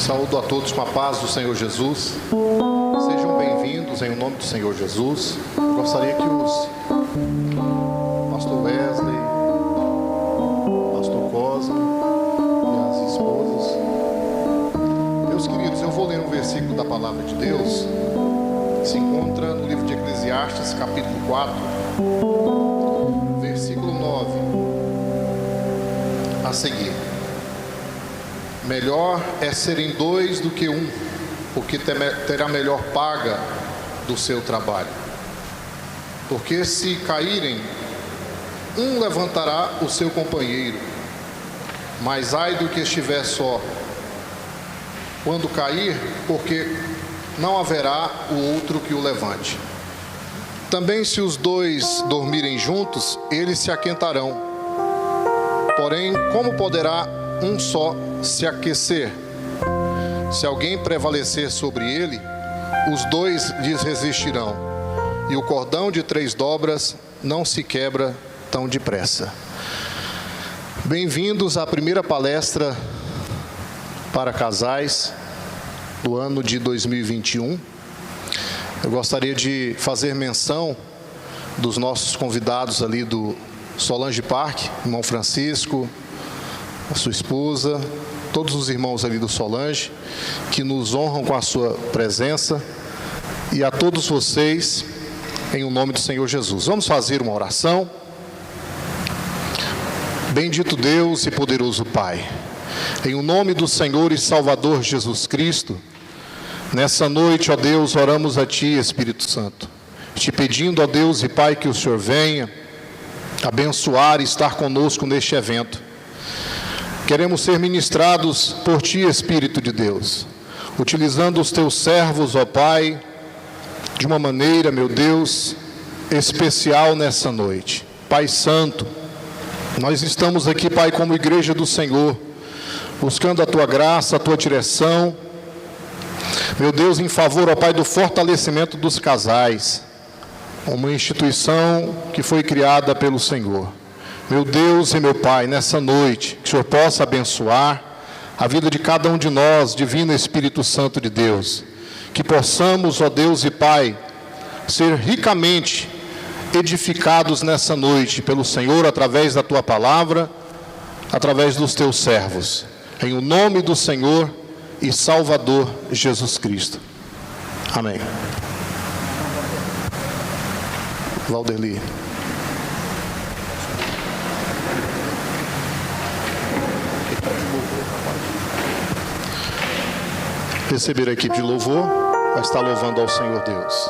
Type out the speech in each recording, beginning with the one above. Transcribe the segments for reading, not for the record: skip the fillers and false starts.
Saúdo a todos com a paz do Senhor Jesus. Sejam bem-vindos em nome do Senhor Jesus. Gostaria que os pastor Wesley, pastor Cosmo e as esposas. Meus queridos, eu vou ler um versículo da palavra de Deus que se encontra no livro de Eclesiastes, capítulo 4, versículo 9 a seguir. Melhor é serem dois do que um, porque terá melhor paga do seu trabalho. Porque se caírem, um levantará o seu companheiro, mas ai do que estiver só, quando cair, porque não haverá o outro que o levante. Também se os dois dormirem juntos, eles se aquentarão. Porém, como poderá um só se aquecer? Se alguém prevalecer sobre ele, os dois lhes resistirão, e o cordão de 3 dobras não se quebra tão depressa. Bem-vindos à primeira palestra para casais do ano de 2021. Eu gostaria de fazer menção dos nossos convidados ali do Solange Park, irmão Francisco, a sua esposa, todos os irmãos ali do Solange, que nos honram com a sua presença, e a todos vocês, em o nome do Senhor Jesus. Vamos fazer uma oração. Bendito Deus e poderoso Pai, em o nome do Senhor e Salvador Jesus Cristo, nessa noite, ó Deus, oramos a Ti, Espírito Santo, te pedindo, ó Deus e Pai, que o Senhor venha abençoar e estar conosco neste evento. Queremos ser ministrados por Ti, Espírito de Deus, utilizando os Teus servos, ó Pai, de uma maneira, meu Deus, especial nessa noite. Pai Santo, nós estamos aqui, Pai, como igreja do Senhor, buscando a Tua graça, a Tua direção, meu Deus, em favor, ó Pai, do fortalecimento dos casais, uma instituição que foi criada pelo Senhor. Meu Deus e meu Pai, nessa noite, que o Senhor possa abençoar a vida de cada um de nós, Divino Espírito Santo de Deus. Que possamos, ó Deus e Pai, ser ricamente edificados nessa noite pelo Senhor, através da Tua palavra, através dos Teus servos. Em o nome do Senhor e Salvador Jesus Cristo. Amém. Valderli. Receber a equipe de louvor, vai estar louvando ao Senhor Deus.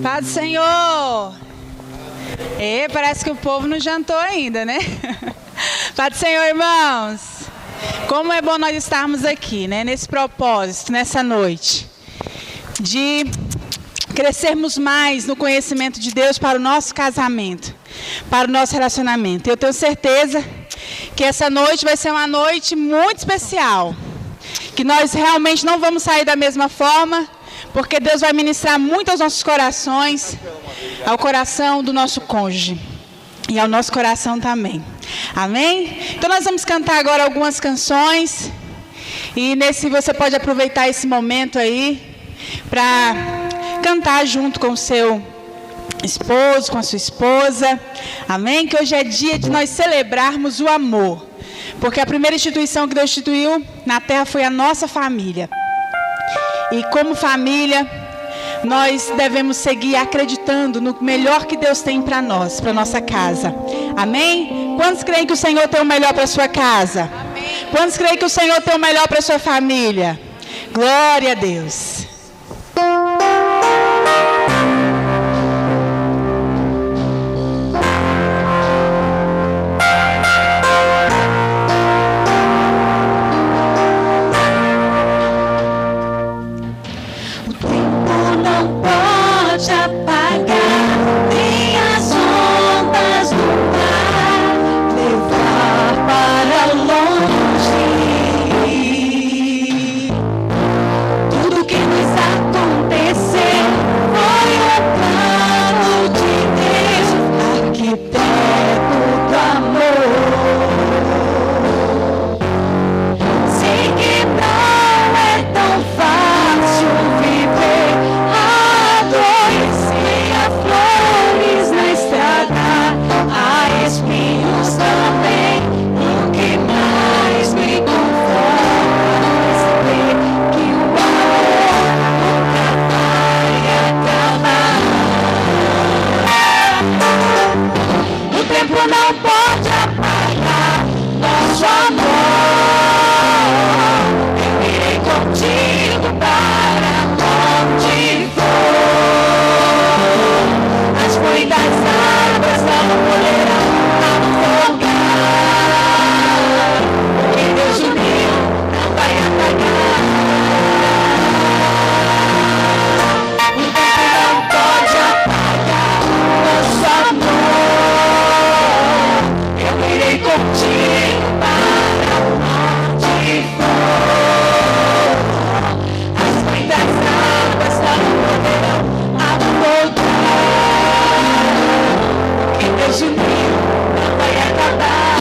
Paz do Senhor! Parece que o povo não jantou ainda, né? Paz do Senhor, irmãos! Como é bom nós estarmos aqui, né? Nesse propósito, nessa noite, de crescermos mais no conhecimento de Deus para o nosso casamento, para o nosso relacionamento. Eu tenho certeza que essa noite vai ser uma noite muito especial, que nós realmente não vamos sair da mesma forma, porque Deus vai ministrar muito aos nossos corações, ao coração do nosso cônjuge e ao nosso coração também. Amém? Então nós vamos cantar agora algumas canções, e você pode aproveitar esse momento aí para cantar junto com o seu esposo, com a sua esposa. Amém? Que hoje é dia de nós celebrarmos o amor, porque a primeira instituição que Deus instituiu na terra foi a nossa família. E como família, nós devemos seguir acreditando no melhor que Deus tem para nós, para nossa casa. Amém? Quantos creem que o Senhor tem o melhor para a sua casa? Amém. Quantos creem que o Senhor tem o melhor para a sua família? Glória a Deus. Tudo que não pode apagar nosso amor. Eu irei contigo para onde for. As muitas águas não poderão afogar. O que Deus uniu não vai apagar. O tempo não pode apagar nosso amor. Eu irei contigo para onde for. As muitas águas não poderão afogar. O que Deus uniu não vai acabar.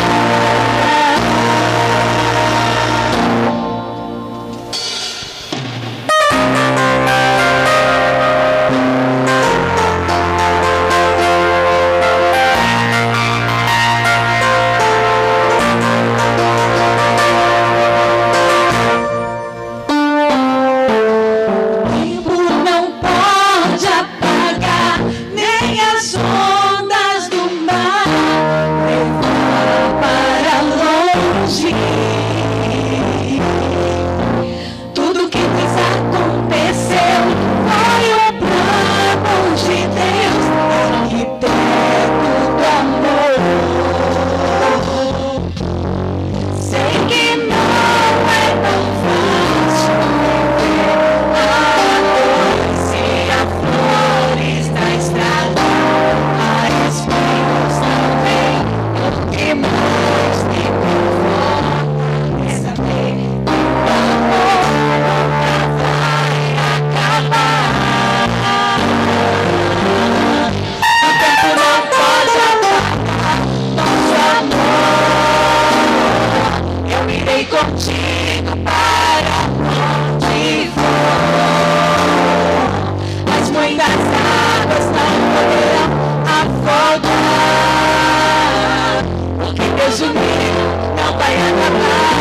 Tempo não pode apagar nem as ondas do mar, levar para longe. Tudo que fez aconteceu foi o plano de Deus, arquiteto do amor. Sei que não é tão fácil viver a dor se há flores na estrada, há espinhos também. O que mais me conforta é saber que o amor nunca vai acabar. O tempo não pode apagar nosso amor. Eu irei contigo para onde for. As muitas águas não poderão afogar. O que Deus uniu não vai acabar.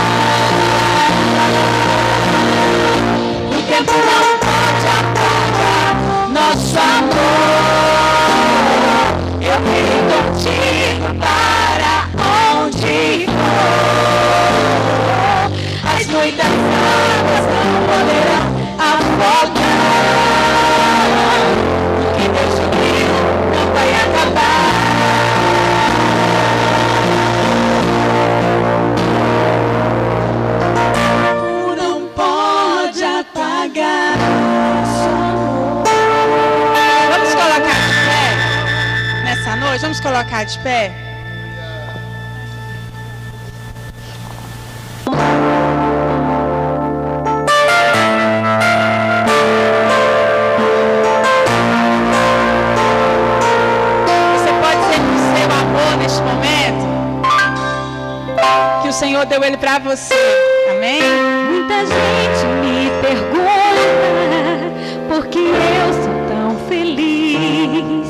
O tempo não pode apagar nosso amor. Eu irei contigo para onde for. As muitas águas não poderão afogar. O que Deus uniu não vai acabar. Tu não pode apagar nosso amor. Vamos colocar de pé nessa noite? Vamos colocar de pé? Você pode dizer pro seu amor neste momento que o Senhor deu ele para você. Amém? Muita gente me pergunta por que eu sou tão feliz.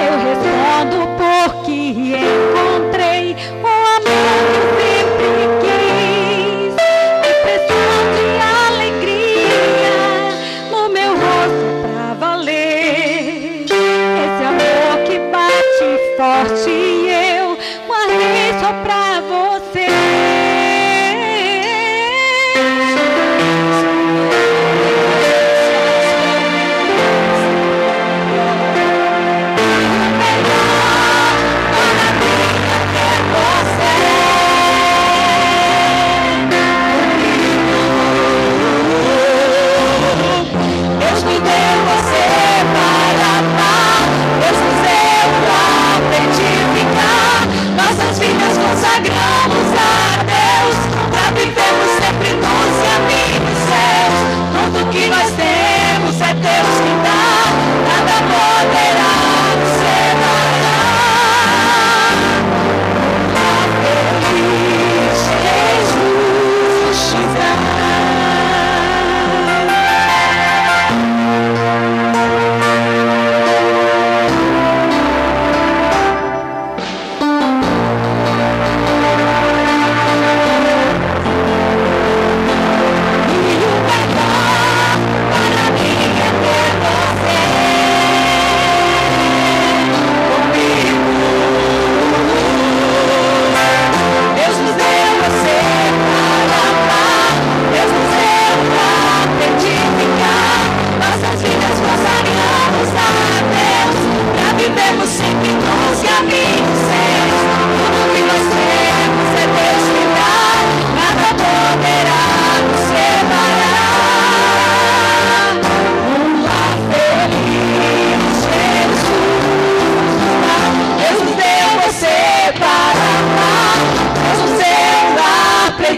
Eu respondo porque encontrei o amor que sempre quis. Expressão de alegria no meu rosto pra valer. Esse amor que bate forte e eu guardei só pra você. Deus me deu você para amar. Deus nos deu pra frutificar nossas vidas consagradas.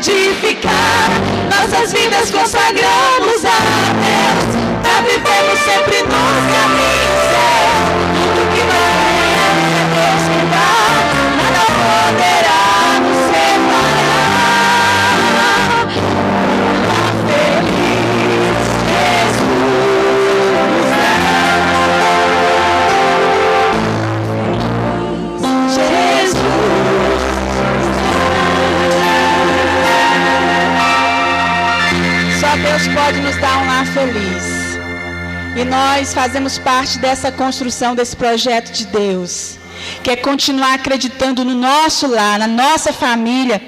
edificar. Nossas vidas consagramos a Deus, pra vivermos sempre nos caminhos certos. Tudo que vai é Deus que dá, nada poderá nos separar. Feliz Jesus Só Deus pode nos dar um lar feliz. E nós fazemos parte dessa construção, desse projeto de Deus, que é continuar acreditando no nosso lar, na nossa família,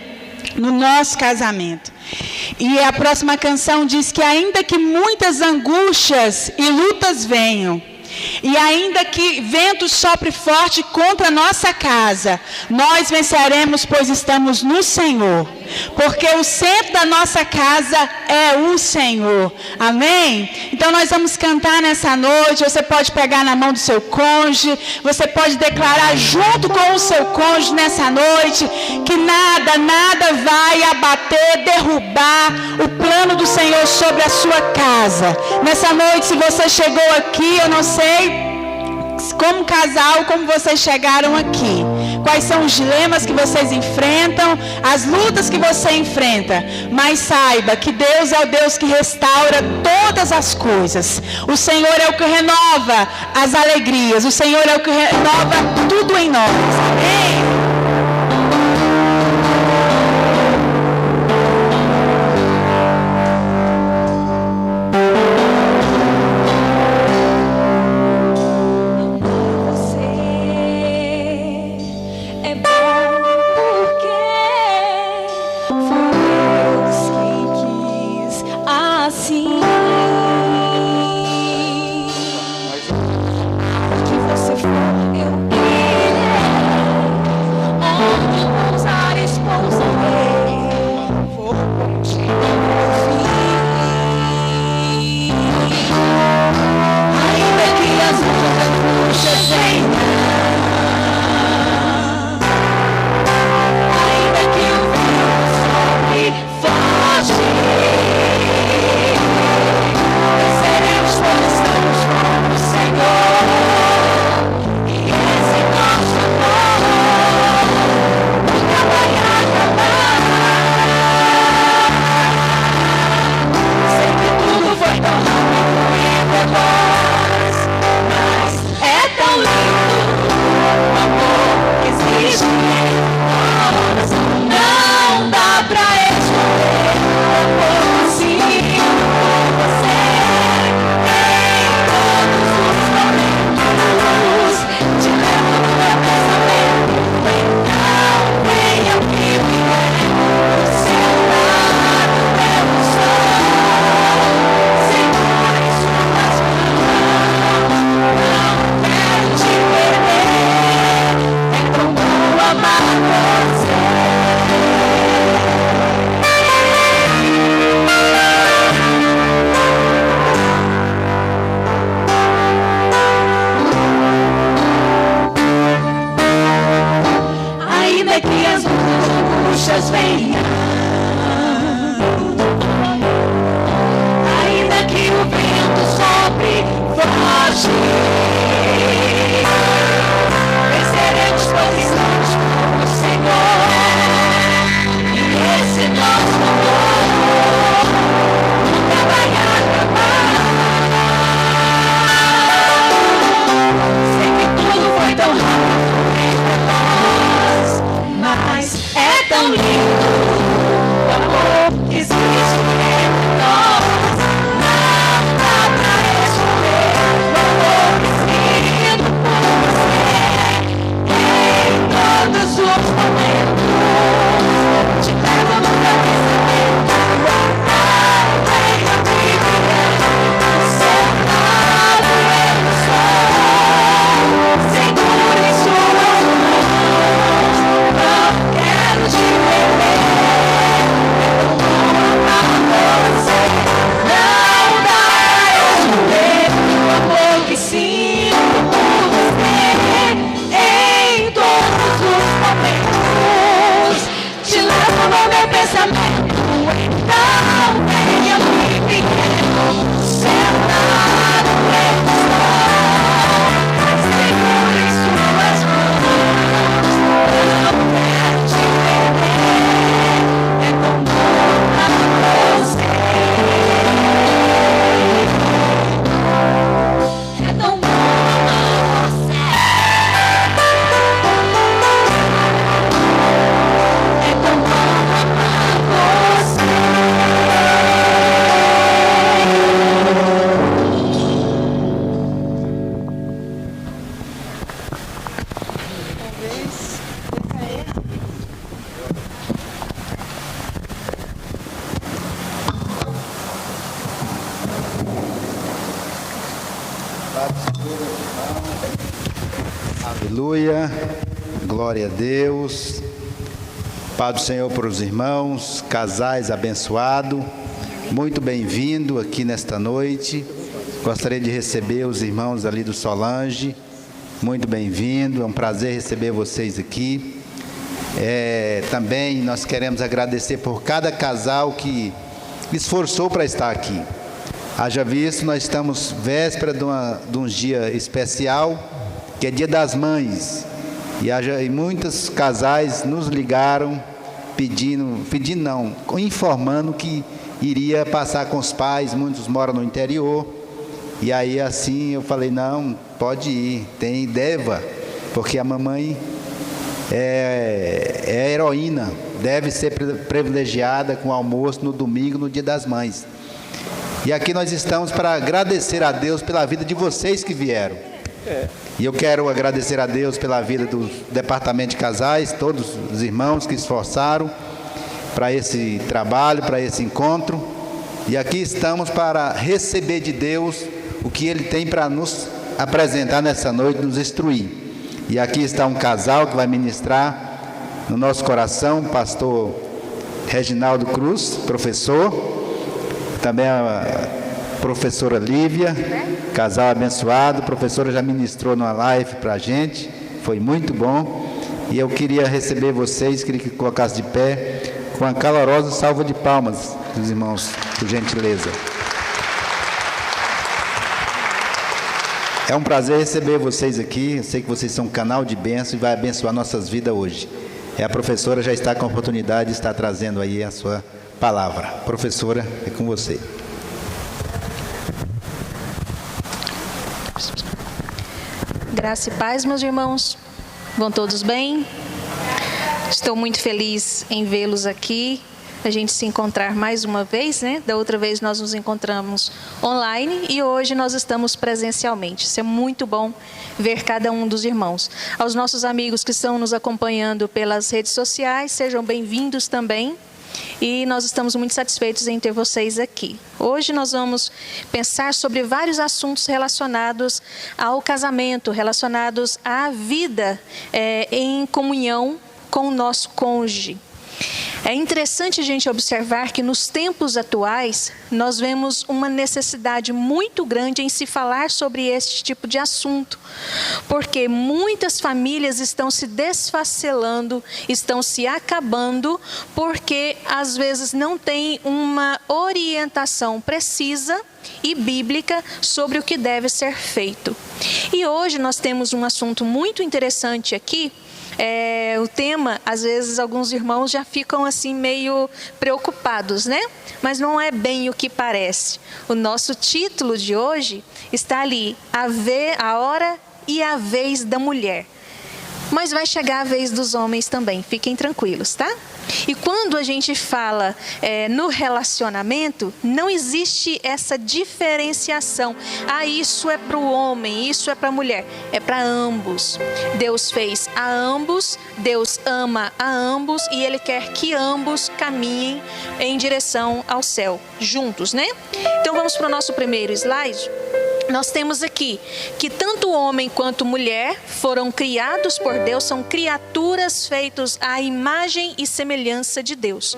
no nosso casamento. E a próxima canção diz que ainda que muitas angústias e lutas venham, e ainda que vento sopre forte contra a nossa casa, nós venceremos, pois estamos no Senhor. Porque o centro da nossa casa é o Senhor. Amém? Então nós vamos cantar nessa noite. Você pode pegar na mão do seu cônjuge, você pode declarar junto com o seu cônjuge nessa noite que nada vai abater, derrubar o plano do Senhor sobre a sua casa. Nessa noite, se você chegou aqui, eu não sei como casal, como vocês chegaram aqui, quais são os dilemas que vocês enfrentam, as lutas que você enfrenta, mas saiba que Deus é o Deus que restaura todas as coisas. O Senhor é o que renova as alegrias, o Senhor é o que renova tudo em nós. Amém? pensamento. Aleluia, glória a Deus. Paz do Senhor para os irmãos, casais abençoados. Muito bem-vindo aqui nesta noite. Gostaria de receber os irmãos ali do Solange. Muito bem-vindo, é um prazer receber vocês aqui. Também nós queremos agradecer por cada casal que esforçou para estar aqui. Haja visto, nós estamos véspera de um dia especial, que é Dia das Mães. E muitos casais nos ligaram informando que iria passar com os pais. Muitos moram no interior. E aí assim eu falei, não, pode ir, deva, porque a mamãe é heroína, deve ser privilegiada com almoço no domingo, no Dia das Mães. E aqui nós estamos para agradecer a Deus pela vida de vocês que vieram. E eu quero agradecer a Deus pela vida do departamento de casais, todos os irmãos que esforçaram para esse trabalho, para esse encontro. E aqui estamos para receber de Deus o que Ele tem para nos apresentar nessa noite, nos instruir. E aqui está um casal que vai ministrar no nosso coração, o pastor Reginaldo Cruz, professor, também a professora Lívia, casal abençoado. A professora já ministrou numa live para a gente, foi muito bom. E eu queria receber vocês, queria que colocasse de pé, com a calorosa salva de palmas dos irmãos, por gentileza. É um prazer receber vocês aqui. Eu sei que vocês são um canal de bênção e vai abençoar nossas vidas hoje. A professora já está com a oportunidade de estar trazendo aí a sua palavra. Professora, é com você. Graça e paz, meus irmãos. Vão todos bem? Estou muito feliz em vê-los aqui. A gente se encontrar mais uma vez, né? Da outra vez nós nos encontramos online e hoje nós estamos presencialmente. Isso é muito bom ver cada um dos irmãos. Aos nossos amigos que estão nos acompanhando pelas redes sociais, sejam bem-vindos também. E nós estamos muito satisfeitos em ter vocês aqui. Hoje nós vamos pensar sobre vários assuntos relacionados ao casamento, relacionados à vida em comunhão com o nosso cônjuge. É interessante a gente observar que nos tempos atuais nós vemos uma necessidade muito grande em se falar sobre este tipo de assunto, porque muitas famílias estão se desfacelando, estão se acabando, porque às vezes não tem uma orientação precisa e bíblica sobre o que deve ser feito. E hoje nós temos um assunto muito interessante aqui. O tema, às vezes alguns irmãos já ficam assim meio preocupados, né? Mas não é bem o que parece. O nosso título de hoje está ali, a hora e a vez da mulher. Mas vai chegar a vez dos homens também, fiquem tranquilos, tá? E quando a gente fala no relacionamento, não existe essa diferenciação. Isso é para o homem, isso é para a mulher. É para ambos. Deus fez a ambos, Deus ama a ambos e Ele quer que ambos caminhem em direção ao céu, juntos, né? Então vamos para o nosso primeiro slide. Nós temos aqui que tanto homem quanto mulher foram criados por Deus, são criaturas feitas à imagem e semelhança de Deus.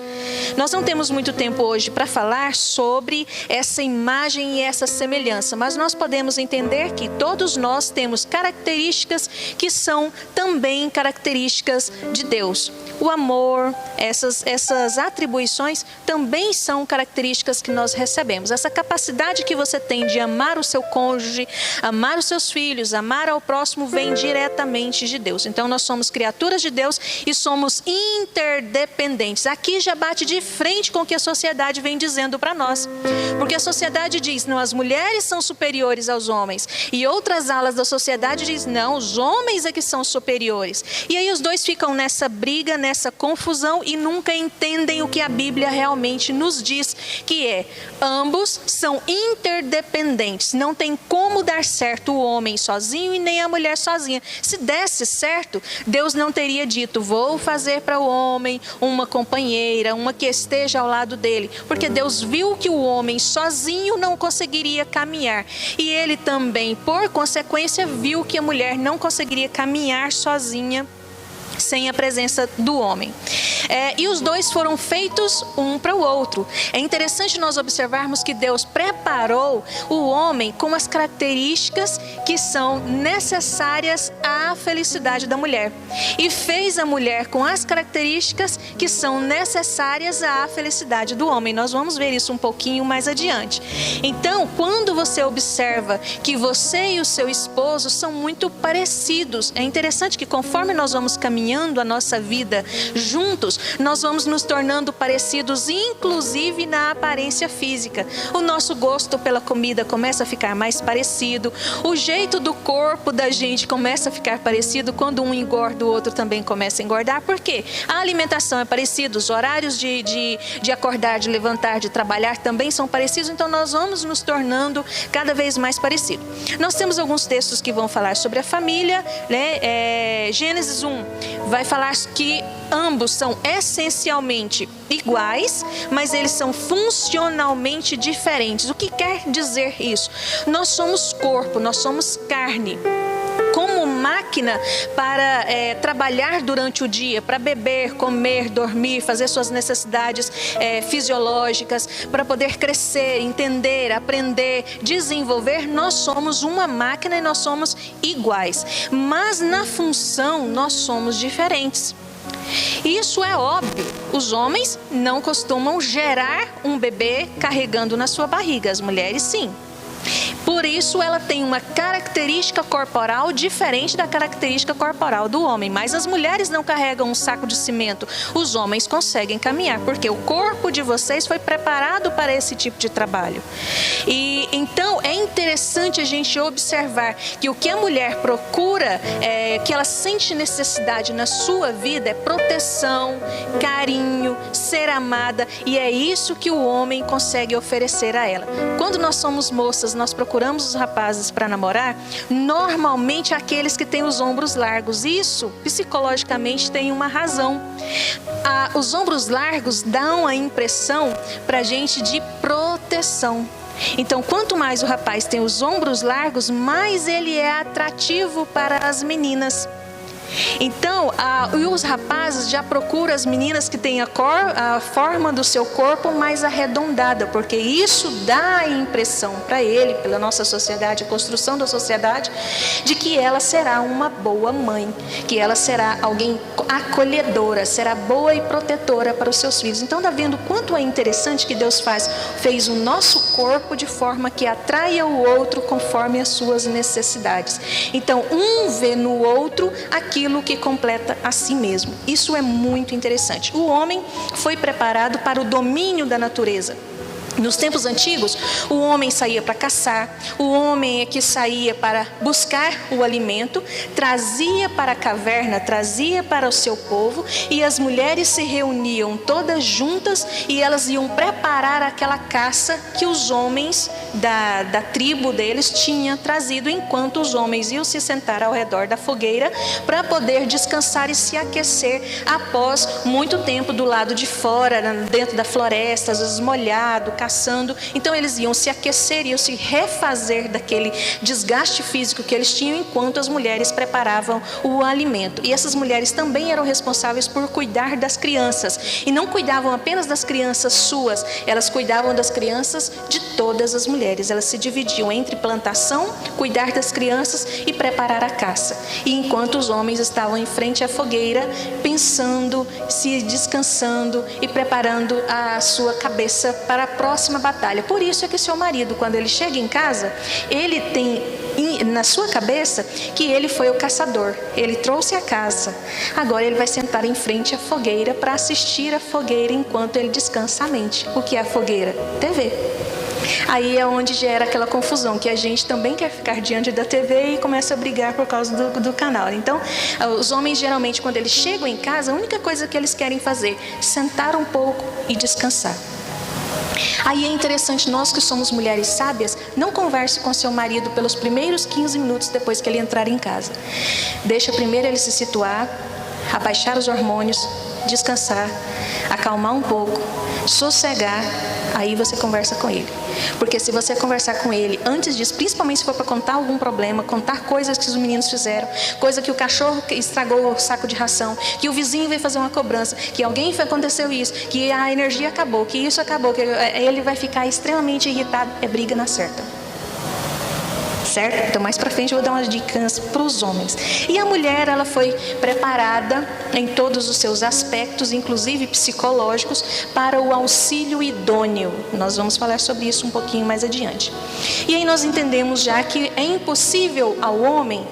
Nós não temos muito tempo hoje para falar sobre essa imagem e essa semelhança, mas nós podemos entender que todos nós temos características que são também características de Deus. O amor, essas atribuições também são características que nós recebemos. Essa capacidade que você tem de amar o seu cônjuge, amar os seus filhos, amar ao próximo, vem diretamente de Deus. Então nós somos criaturas de Deus e somos interdependentes. Aqui já bate de frente com o que a sociedade vem dizendo para nós. Porque a sociedade diz, não, as mulheres são superiores aos homens. E outras alas da sociedade diz, não, os homens é que são superiores. E aí os dois ficam nessa briga, nessa confusão e nunca entendem o que a Bíblia realmente nos diz, que ambos são interdependentes. Não tem tem como dar certo o homem sozinho e nem a mulher sozinha. Se desse certo, Deus não teria dito: vou fazer para o homem uma companheira, uma que esteja ao lado dele. Porque Deus viu que o homem sozinho não conseguiria caminhar. E ele também, por consequência, viu que a mulher não conseguiria caminhar sozinha sem a presença do homem. E os dois foram feitos um para o outro. É interessante nós observarmos que Deus preparou o homem com as características que são necessárias à felicidade da mulher, e fez a mulher com as características que são necessárias à felicidade do homem. Nós vamos ver isso um pouquinho mais adiante. Então, quando você observa que você e o seu esposo são muito parecidos, é interessante que conforme nós vamos caminhando a nossa vida juntos, nós vamos nos tornando parecidos, inclusive na aparência física. O nosso gosto pela comida começa a ficar mais parecido, o jeito do corpo da gente começa a ficar parecido. Quando um engorda, o outro também começa a engordar. Por quê? A alimentação é parecida, os horários de acordar, de levantar, de trabalhar também são parecidos, então nós vamos nos tornando cada vez mais parecidos. Nós temos alguns textos que vão falar sobre a família, né? Gênesis 1 vai falar que ambos são essencialmente iguais, mas eles são funcionalmente diferentes. O que quer dizer isso? Nós somos corpo, nós somos carne. Como máquina para trabalhar durante o dia, para beber, comer, dormir, fazer suas necessidades fisiológicas, para poder crescer, entender, aprender, desenvolver, nós somos uma máquina e nós somos iguais. Mas na função nós somos diferentes. Isso é óbvio. Os homens não costumam gerar um bebê carregando na sua barriga, as mulheres sim. Por isso ela tem uma característica corporal diferente da característica corporal do homem. Mas as mulheres não carregam um saco de cimento. Os homens conseguem caminhar, porque o corpo de vocês foi preparado para esse tipo de trabalho. E então é interessante a gente observar que o que a mulher procura, que ela sente necessidade na sua vida, é proteção, carinho, ser amada. E é isso que o homem consegue oferecer a ela. Quando nós somos moças, nós procuramos os rapazes para namorar, normalmente aqueles que têm os ombros largos. Isso, psicologicamente, tem uma razão. Os ombros largos dão a impressão para a gente de proteção. Então, quanto mais o rapaz tem os ombros largos, mais ele é atrativo para as meninas. Então, os rapazes já procuram as meninas que têm a forma do seu corpo mais arredondada, porque isso dá a impressão para ele, pela nossa sociedade, a construção da sociedade, de que ela será uma boa mãe, que ela será alguém acolhedora, será boa e protetora para os seus filhos. Então, está vendo quanto é interessante que Deus fez o nosso corpo de forma que atraia o outro conforme as suas necessidades. Então, um vê no outro aquilo que completa a si mesmo. Isso é muito interessante. O homem foi preparado para o domínio da natureza. Nos tempos antigos, o homem saía para caçar, o homem é que saía para buscar o alimento, trazia para a caverna, trazia para o seu povo, e as mulheres se reuniam todas juntas e elas iam preparar aquela caça que os homens da tribo deles tinham trazido, enquanto os homens iam se sentar ao redor da fogueira para poder descansar e se aquecer após muito tempo do lado de fora, dentro da floresta, às vezes molhado, caçando. Então eles iam se aquecer, iam se refazer daquele desgaste físico que eles tinham, enquanto as mulheres preparavam o alimento. E essas mulheres também eram responsáveis por cuidar das crianças, e não cuidavam apenas das crianças suas, elas cuidavam das crianças de todas as mulheres. Elas se dividiam entre plantação, cuidar das crianças e preparar a caça. E enquanto os homens estavam em frente à fogueira, pensando, se descansando e preparando a sua cabeça para a próxima batalha. Por isso é que seu marido, quando ele chega em casa, ele tem na sua cabeça que ele foi o caçador, ele trouxe a caça. Agora ele vai sentar em frente à fogueira para assistir a fogueira enquanto ele descansa a mente. O que é a fogueira? TV. Aí é onde gera aquela confusão, que a gente também quer ficar diante da TV e começa a brigar por causa do canal. Então, os homens geralmente, quando eles chegam em casa, a única coisa que eles querem fazer é sentar um pouco e descansar. Aí é interessante, nós que somos mulheres sábias, não converse com seu marido pelos primeiros 15 minutos depois que ele entrar em casa. Deixa primeiro ele se situar, abaixar os hormônios, descansar, acalmar um pouco, sossegar, aí você conversa com ele. Porque se você conversar com ele antes disso, principalmente se for para contar algum problema, contar coisas que os meninos fizeram, coisa que o cachorro estragou o saco de ração, que o vizinho veio fazer uma cobrança, que alguém aconteceu isso, que a energia acabou, que isso acabou, que ele vai ficar extremamente irritado, é briga na certa. Certo? Então mais para frente eu vou dar umas dicas para os homens. E a mulher, ela foi preparada em todos os seus aspectos, inclusive psicológicos, para o auxílio idôneo. Nós vamos falar sobre isso um pouquinho mais adiante. E aí nós entendemos já que é impossível ao homem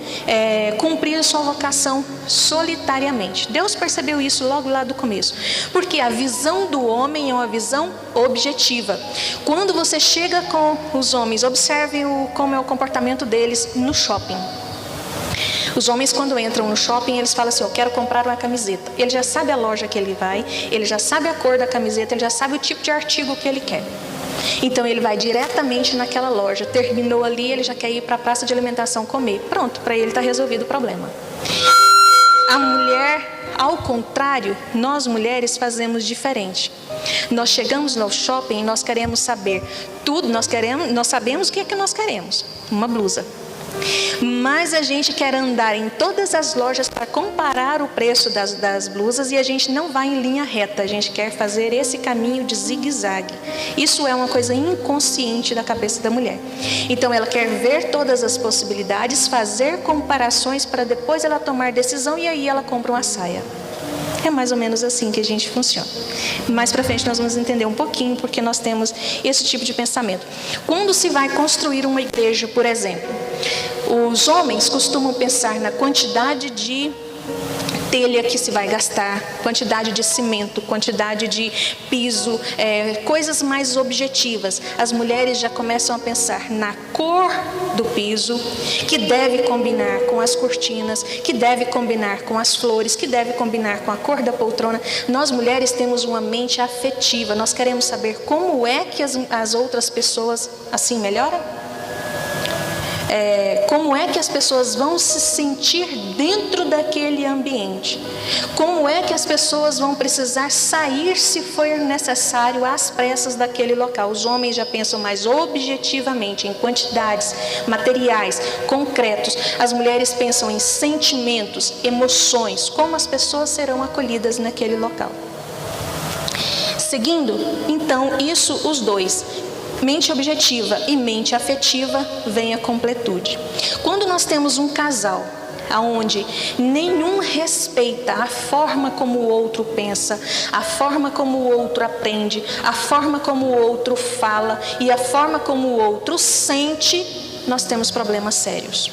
cumprir a sua vocação solitariamente. Deus percebeu isso logo lá do começo, porque a visão do homem é uma visão objetiva. Quando você chega com os homens, observe como é o comportamento deles no shopping. Os homens, quando entram no shopping, eles falam assim: eu quero comprar uma camiseta. Ele já sabe a loja que ele vai, ele já sabe a cor da camiseta, ele já sabe o tipo de artigo que ele quer. Então ele vai diretamente naquela loja. Terminou ali, ele já quer ir para a praça de alimentação comer. Pronto, para ele está resolvido o problema. A mulher, ao contrário, nós mulheres fazemos diferente. Nós chegamos no shopping e nós queremos saber tudo, nós sabemos o que é que nós queremos, uma blusa. Mas a gente quer andar em todas as lojas para comparar o preço das blusas e a gente não vai em linha reta, a gente quer fazer esse caminho de zigue-zague. Isso é uma coisa inconsciente da cabeça da mulher. Então ela quer ver todas as possibilidades, fazer comparações para depois ela tomar decisão e aí ela compra uma saia. É mais ou menos assim que a gente funciona. Mais para frente nós vamos entender um pouquinho porque nós temos esse tipo de pensamento. Quando se vai construir uma igreja, por exemplo, os homens costumam pensar na quantidade de telha que se vai gastar, quantidade de cimento, quantidade de piso, coisas mais objetivas. As mulheres já começam a pensar na cor do piso, que deve combinar com as cortinas, que deve combinar com as flores, que deve combinar com a cor da poltrona. Nós mulheres temos uma mente afetiva, nós queremos saber como é que as outras pessoas assim melhoram. Como é que as pessoas vão se sentir dentro daquele ambiente? Como é que as pessoas vão precisar sair, se for necessário, às pressas daquele local? Os homens já pensam mais objetivamente em quantidades, materiais, concretos. As mulheres pensam em sentimentos, emoções, como as pessoas serão acolhidas naquele local. Seguindo, então, isso os dois. Mente objetiva e mente afetiva vem a completude. Quando nós temos um casal onde nenhum respeita a forma como o outro pensa, a forma como o outro aprende, a forma como o outro fala e a forma como o outro sente, nós temos problemas sérios.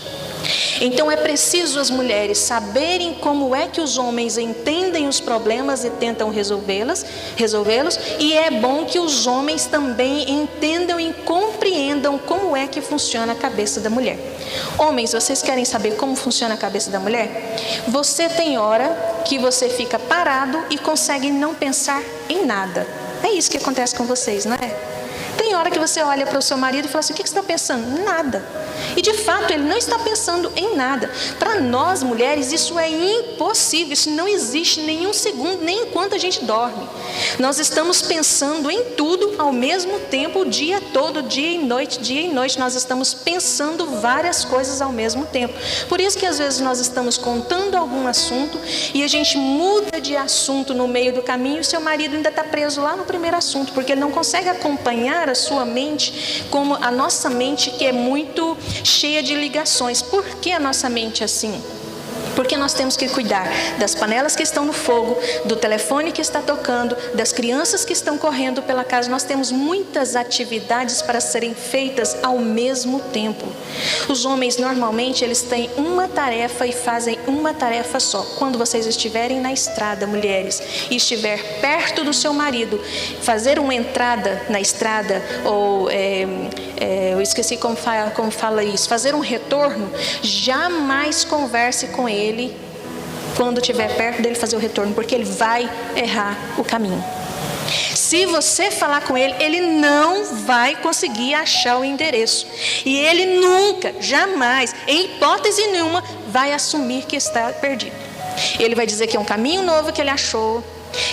Então é preciso as mulheres saberem como é que os homens entendem os problemas e tentam resolvê-los, e é bom que os homens também entendam e compreendam como é que funciona a cabeça da mulher. Homens, vocês querem saber como funciona a cabeça da mulher? Você tem hora que você fica parado e consegue não pensar em nada. É isso que acontece com vocês, não é? Tem hora que você olha para o seu marido e fala assim: o que você está pensando? Nada. E de fato ele não está pensando em nada. Para nós mulheres isso é impossível, isso não existe nenhum segundo, nem enquanto a gente dorme. Nós estamos pensando em tudo ao mesmo tempo, o dia todo, dia e noite nós estamos pensando várias coisas ao mesmo tempo. Por isso que às vezes nós estamos contando algum assunto e a gente muda de assunto no meio do caminho e o seu marido ainda está preso lá no primeiro assunto, porque ele não consegue acompanhar a sua mente como a nossa mente, que é muito cheia de ligações. Por que a nossa mente é assim? Porque nós temos que cuidar das panelas que estão no fogo, do telefone que está tocando, das crianças que estão correndo pela casa. Nós temos muitas atividades para serem feitas ao mesmo tempo. Os homens normalmente eles têm uma tarefa e fazem uma tarefa só. Quando vocês estiverem na estrada, mulheres, e estiver perto do seu marido, fazer uma entrada na estrada ou eu esqueci como fala isso, fazer um retorno, jamais converse com ele quando estiver perto dele fazer o retorno, porque ele vai errar o caminho. Se você falar com ele, ele não vai conseguir achar o endereço. E ele nunca, jamais, em hipótese nenhuma, vai assumir que está perdido. Ele vai dizer que é um caminho novo que ele achou,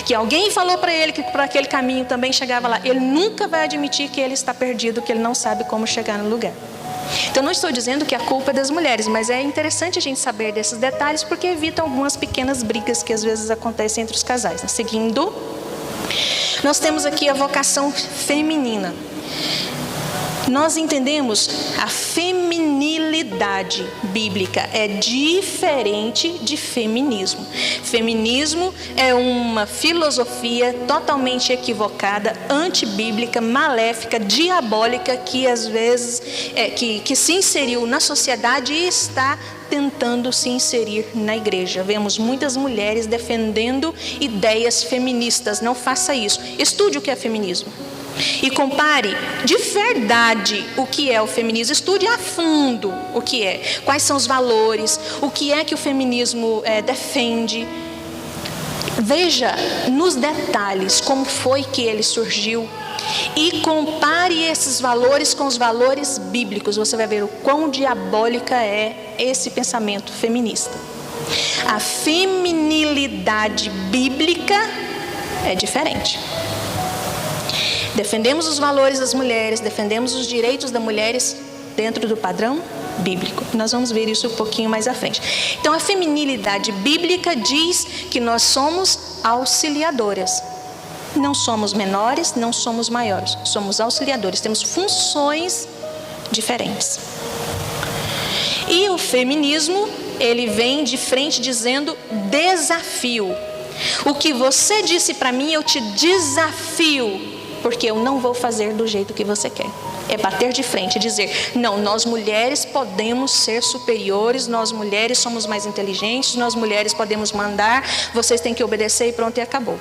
que alguém falou para ele que por aquele caminho também chegava lá. Ele nunca vai admitir que ele está perdido, que ele não sabe como chegar no lugar. Então, não estou dizendo que a culpa é das mulheres, mas é interessante a gente saber desses detalhes, porque evita algumas pequenas brigas que às vezes acontecem entre os casais, né? Seguindo, nós temos aqui a vocação feminina. Nós entendemos a feminilidade bíblica é diferente de feminismo. Feminismo é uma filosofia totalmente equivocada, antibíblica, maléfica, diabólica, que às vezes que se inseriu na sociedade e está tentando se inserir na igreja. Vemos muitas mulheres defendendo ideias feministas. Não faça isso. Estude o que é feminismo. E compare de verdade o que é o feminismo. Estude a fundo o que é. Quais são os valores. O que é que o feminismo defende. Veja nos detalhes como foi que ele surgiu. E compare esses valores com os valores bíblicos. Você vai ver o quão diabólica é esse pensamento feminista. A feminilidade bíblica é diferente. Defendemos os valores das mulheres, defendemos os direitos das mulheres dentro do padrão bíblico. Nós vamos ver isso um pouquinho mais à frente. Então, a feminilidade bíblica diz que nós somos auxiliadoras. Não somos menores, não somos maiores. Somos auxiliadores, temos funções diferentes. E o feminismo, ele vem de frente dizendo desafio. O que você disse para mim, eu te desafio. Porque eu não vou fazer do jeito que você quer. É bater de frente, dizer, não, nós mulheres podemos ser superiores, nós mulheres somos mais inteligentes, nós mulheres podemos mandar, vocês têm que obedecer e pronto, e acabou.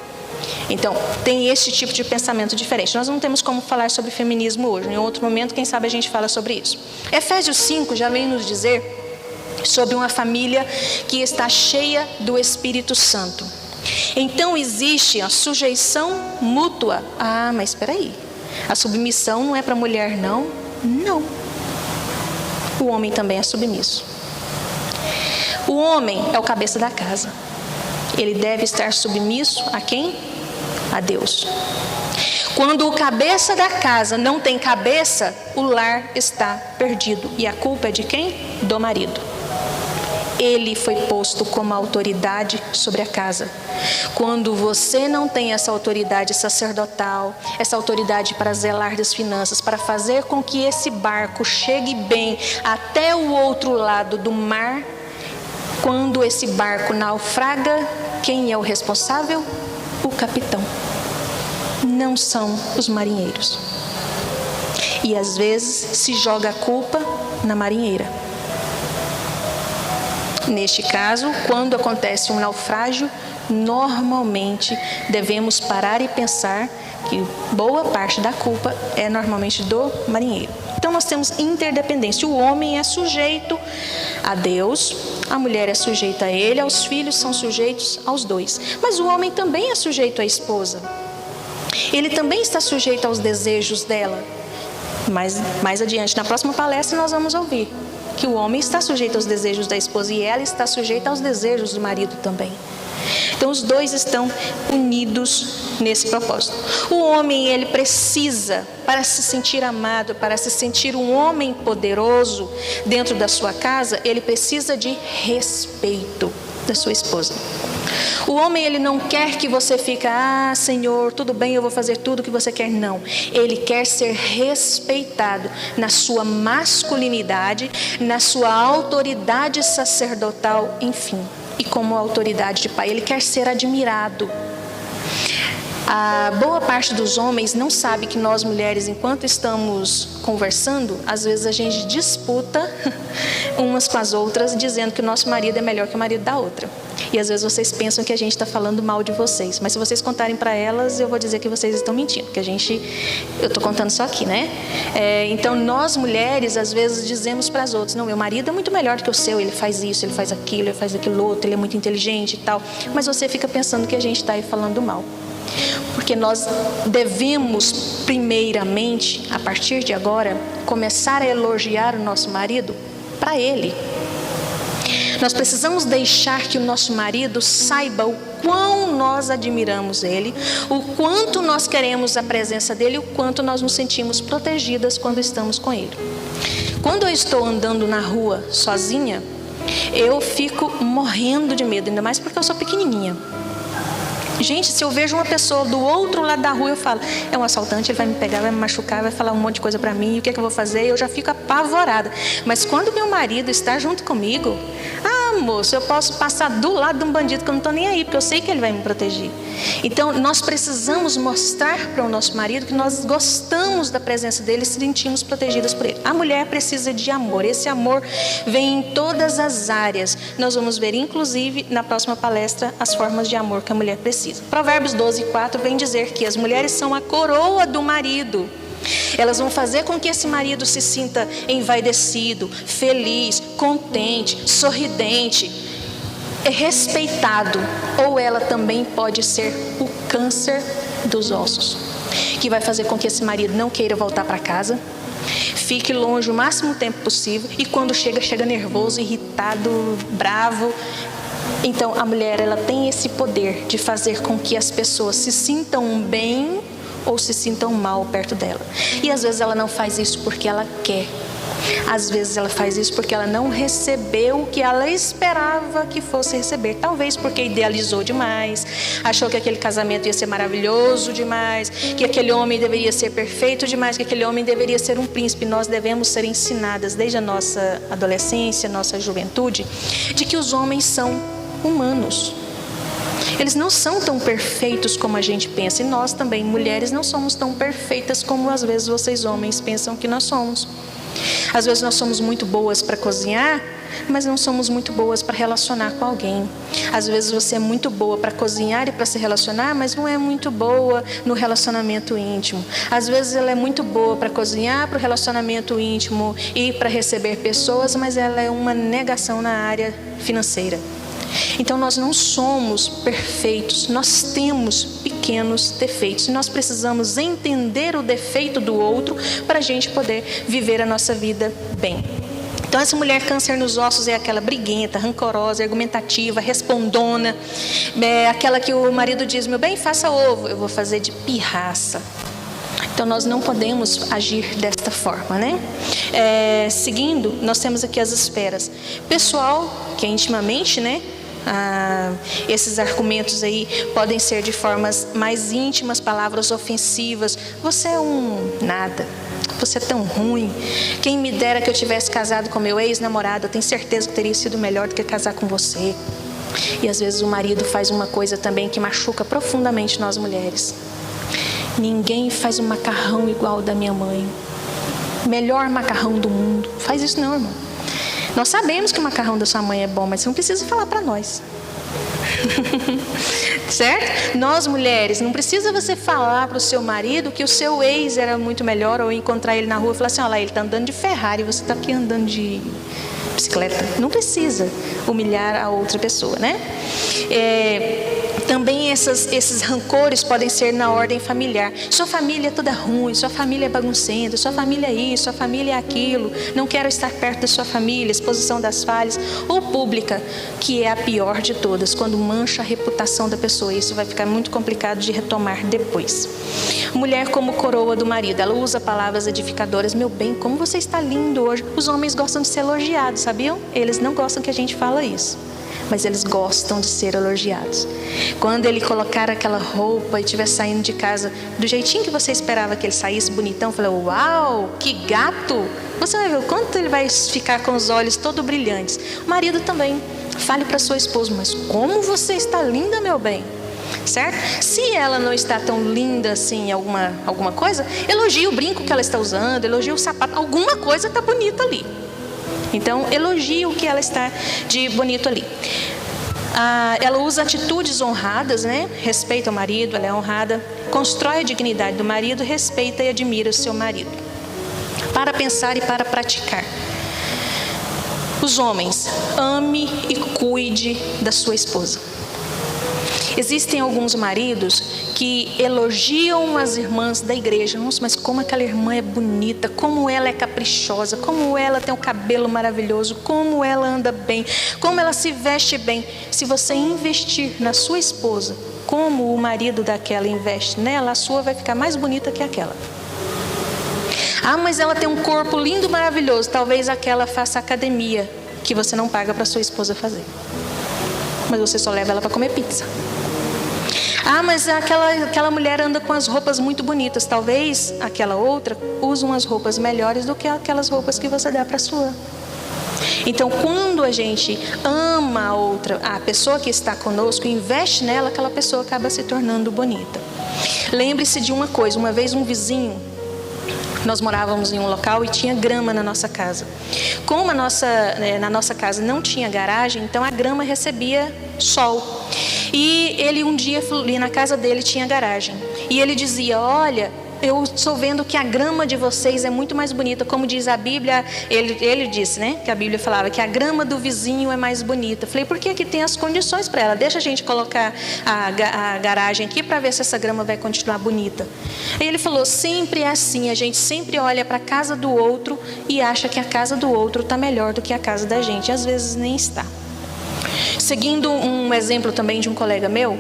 Então, tem esse tipo de pensamento diferente. Nós não temos como falar sobre feminismo hoje. Em outro momento, quem sabe a gente fala sobre isso. Efésios 5 já vem nos dizer sobre uma família que está cheia do Espírito Santo. Então existe a sujeição mútua. Ah, mas espera aí. A submissão não é para a mulher, não? Não. O homem também é submisso. O homem é o cabeça da casa. Ele deve estar submisso a quem? A Deus. Quando o cabeça da casa não tem cabeça, o lar está perdido. E a culpa é de quem? Do marido. Ele foi posto como autoridade sobre a casa. Quando você não tem essa autoridade sacerdotal, essa autoridade para zelar das finanças, para fazer com que esse barco chegue bem até o outro lado do mar, quando esse barco naufraga, quem é o responsável? O capitão. Não são os marinheiros. E às vezes se joga a culpa na marinheira. Neste caso, quando acontece um naufrágio, normalmente devemos parar e pensar que boa parte da culpa é normalmente do marinheiro. Então nós temos interdependência. O homem é sujeito a Deus, a mulher é sujeita a ele, os filhos são sujeitos aos dois. Mas o homem também é sujeito à esposa. Ele também está sujeito aos desejos dela. Mas mais adiante, na próxima palestra, nós vamos ouvir que o homem está sujeito aos desejos da esposa e ela está sujeita aos desejos do marido também. Então os dois estão unidos nesse propósito. O homem, ele precisa, para se sentir amado, para se sentir um homem poderoso dentro da sua casa, ele precisa de respeito da sua esposa. O homem, ele não quer que você fique, Senhor, tudo bem, eu vou fazer tudo o que você quer. Não, ele quer ser respeitado na sua masculinidade, na sua autoridade sacerdotal, enfim. E como autoridade de pai, ele quer ser admirado. A boa parte dos homens não sabe que nós mulheres, enquanto estamos conversando, às vezes a gente disputa umas com as outras, dizendo que o nosso marido é melhor que o marido da outra. E às vezes vocês pensam que a gente está falando mal de vocês, mas se vocês contarem para elas, eu vou dizer que vocês estão mentindo, que eu estou contando só aqui, né? Então nós mulheres, às vezes dizemos para as outras, não, meu marido é muito melhor do que o seu, ele faz isso, ele faz aquilo, ele faz aquilo outro, ele é muito inteligente e tal, mas você fica pensando que a gente está aí falando mal. Porque nós devemos, primeiramente, a partir de agora, começar a elogiar o nosso marido para ele. Nós precisamos deixar que o nosso marido saiba o quão nós admiramos ele, o quanto nós queremos a presença dele, o quanto nós nos sentimos protegidas quando estamos com ele. Quando eu estou andando na rua sozinha, eu fico morrendo de medo, ainda mais porque eu sou pequenininha. Gente, se eu vejo uma pessoa do outro lado da rua, eu falo, é um assaltante, ele vai me pegar, vai me machucar, vai falar um monte de coisa pra mim, o que é que eu vou fazer? Eu já fico apavorada. Mas quando meu marido está junto comigo, moço, eu posso passar do lado de um bandido que eu não estou nem aí, porque eu sei que ele vai me proteger. Então, nós precisamos mostrar para o nosso marido que nós gostamos da presença dele e se sentimos protegidas por ele. A mulher precisa de amor. Esse amor vem em todas as áreas. Nós vamos ver, inclusive, na próxima palestra, as formas de amor que a mulher precisa. Provérbios 12:4 vem dizer que as mulheres são a coroa do marido. Elas vão fazer com que esse marido se sinta envaidecido, feliz, contente, sorridente, respeitado. Ou ela também pode ser o câncer dos ossos, que vai fazer com que esse marido não queira voltar para casa, fique longe o máximo tempo possível e quando chega nervoso, irritado, bravo. Então a mulher, ela tem esse poder de fazer com que as pessoas se sintam bem ou se sintam mal perto dela. E às vezes ela não faz isso porque ela quer. Às vezes ela faz isso porque ela não recebeu o que ela esperava que fosse receber. Talvez porque idealizou demais, achou que aquele casamento ia ser maravilhoso demais, que aquele homem deveria ser perfeito demais, que aquele homem deveria ser um príncipe. Nós devemos ser ensinadas desde a nossa adolescência, nossa juventude, de que os homens são humanos. Eles não são tão perfeitos como a gente pensa. E nós também, mulheres, não somos tão perfeitas como às vezes vocês homens pensam que nós somos. Às vezes nós somos muito boas para cozinhar, mas não somos muito boas para relacionar com alguém. Às vezes você é muito boa para cozinhar e para se relacionar, mas não é muito boa no relacionamento íntimo. Às vezes ela é muito boa para cozinhar, para o relacionamento íntimo e para receber pessoas, mas ela é uma negação na área financeira. Então nós não somos perfeitos, nós temos pequenos defeitos e nós precisamos entender o defeito do outro para a gente poder viver a nossa vida bem. Então essa mulher câncer nos ossos é aquela briguenta, rancorosa, argumentativa, respondona, é aquela que o marido diz, meu bem, faça ovo, eu vou fazer de pirraça. Então nós não podemos agir desta forma, né? Seguindo, nós temos aqui as esferas. Pessoal, que é intimamente, né? Esses argumentos aí podem ser de formas mais íntimas, palavras ofensivas. Você é um nada, você é tão ruim. Quem me dera que eu tivesse casado com meu ex-namorado, eu tenho certeza que teria sido melhor do que casar com você. E às vezes o marido faz uma coisa também que machuca profundamente nós mulheres. Ninguém faz um macarrão igual ao da minha mãe. Melhor macarrão do mundo. Faz isso não, irmão. Nós sabemos que o macarrão da sua mãe é bom, mas você não precisa falar para nós. Certo? Nós mulheres, não precisa você falar para o seu marido que o seu ex era muito melhor, ou encontrar ele na rua e falar assim, olha lá, ele está andando de Ferrari, você está aqui andando de bicicleta. Não precisa humilhar a outra pessoa, né? Também esses rancores podem ser na ordem familiar. Sua família é toda ruim, sua família é baguncenta, sua família é isso, sua família é aquilo, não quero estar perto da sua família, exposição das falhas. Ou pública, que é a pior de todas, quando mancha a reputação da pessoa. Isso vai ficar muito complicado de retomar depois. Mulher como coroa do marido, ela usa palavras edificadoras. Meu bem, como você está lindo hoje. Os homens gostam de ser elogiados, sabiam? Eles não gostam que a gente fala isso, mas eles gostam de ser elogiados. Quando ele colocar aquela roupa e estiver saindo de casa do jeitinho que você esperava que ele saísse, bonitão, falou, uau, que gato! Você vai ver o quanto ele vai ficar com os olhos todo brilhantes. O marido também. Fale para sua esposa, mas como você está linda, meu bem. Certo? Se ela não está tão linda assim, alguma coisa, elogie o brinco que ela está usando, elogie o sapato, alguma coisa está bonita ali. Então, elogie o que ela está de bonito ali. Ela usa atitudes honradas, né? Respeita o marido, ela é honrada. Constrói a dignidade do marido, respeita e admira o seu marido. Para pensar e para praticar. Os homens, ame e cuide da sua esposa. Existem alguns maridos que elogiam as irmãs da igreja. Nossa, mas como aquela irmã é bonita, como ela é caprichosa, como ela tem um cabelo maravilhoso, como ela anda bem, como ela se veste bem. Se você investir na sua esposa como o marido daquela investe nela, a sua vai ficar mais bonita que aquela. Ah, mas ela tem um corpo lindo, maravilhoso. Talvez aquela faça academia que você não paga para sua esposa fazer, mas você só leva ela para comer pizza. Ah, mas aquela mulher anda com as roupas muito bonitas. Talvez aquela outra use umas roupas melhores do que aquelas roupas que você dá para sua. Então, quando a gente ama a pessoa que está conosco, investe nela, aquela pessoa acaba se tornando bonita. Lembre-se de uma coisa: uma vez um vizinho, nós morávamos em um local e tinha grama na nossa casa. Como na nossa casa não tinha garagem, então a grama recebia sol. E ele um dia, na casa dele tinha garagem, e ele dizia: olha, eu estou vendo que a grama de vocês é muito mais bonita. Como diz a Bíblia, ele disse, né, que a Bíblia falava que a grama do vizinho é mais bonita. Falei: porque aqui tem as condições para ela, deixa a gente colocar a garagem aqui para ver se essa grama vai continuar bonita. E ele falou: sempre é assim, a gente sempre olha para a casa do outro e acha que a casa do outro está melhor do que a casa da gente, e às vezes nem está. Seguindo um exemplo também de um colega meu,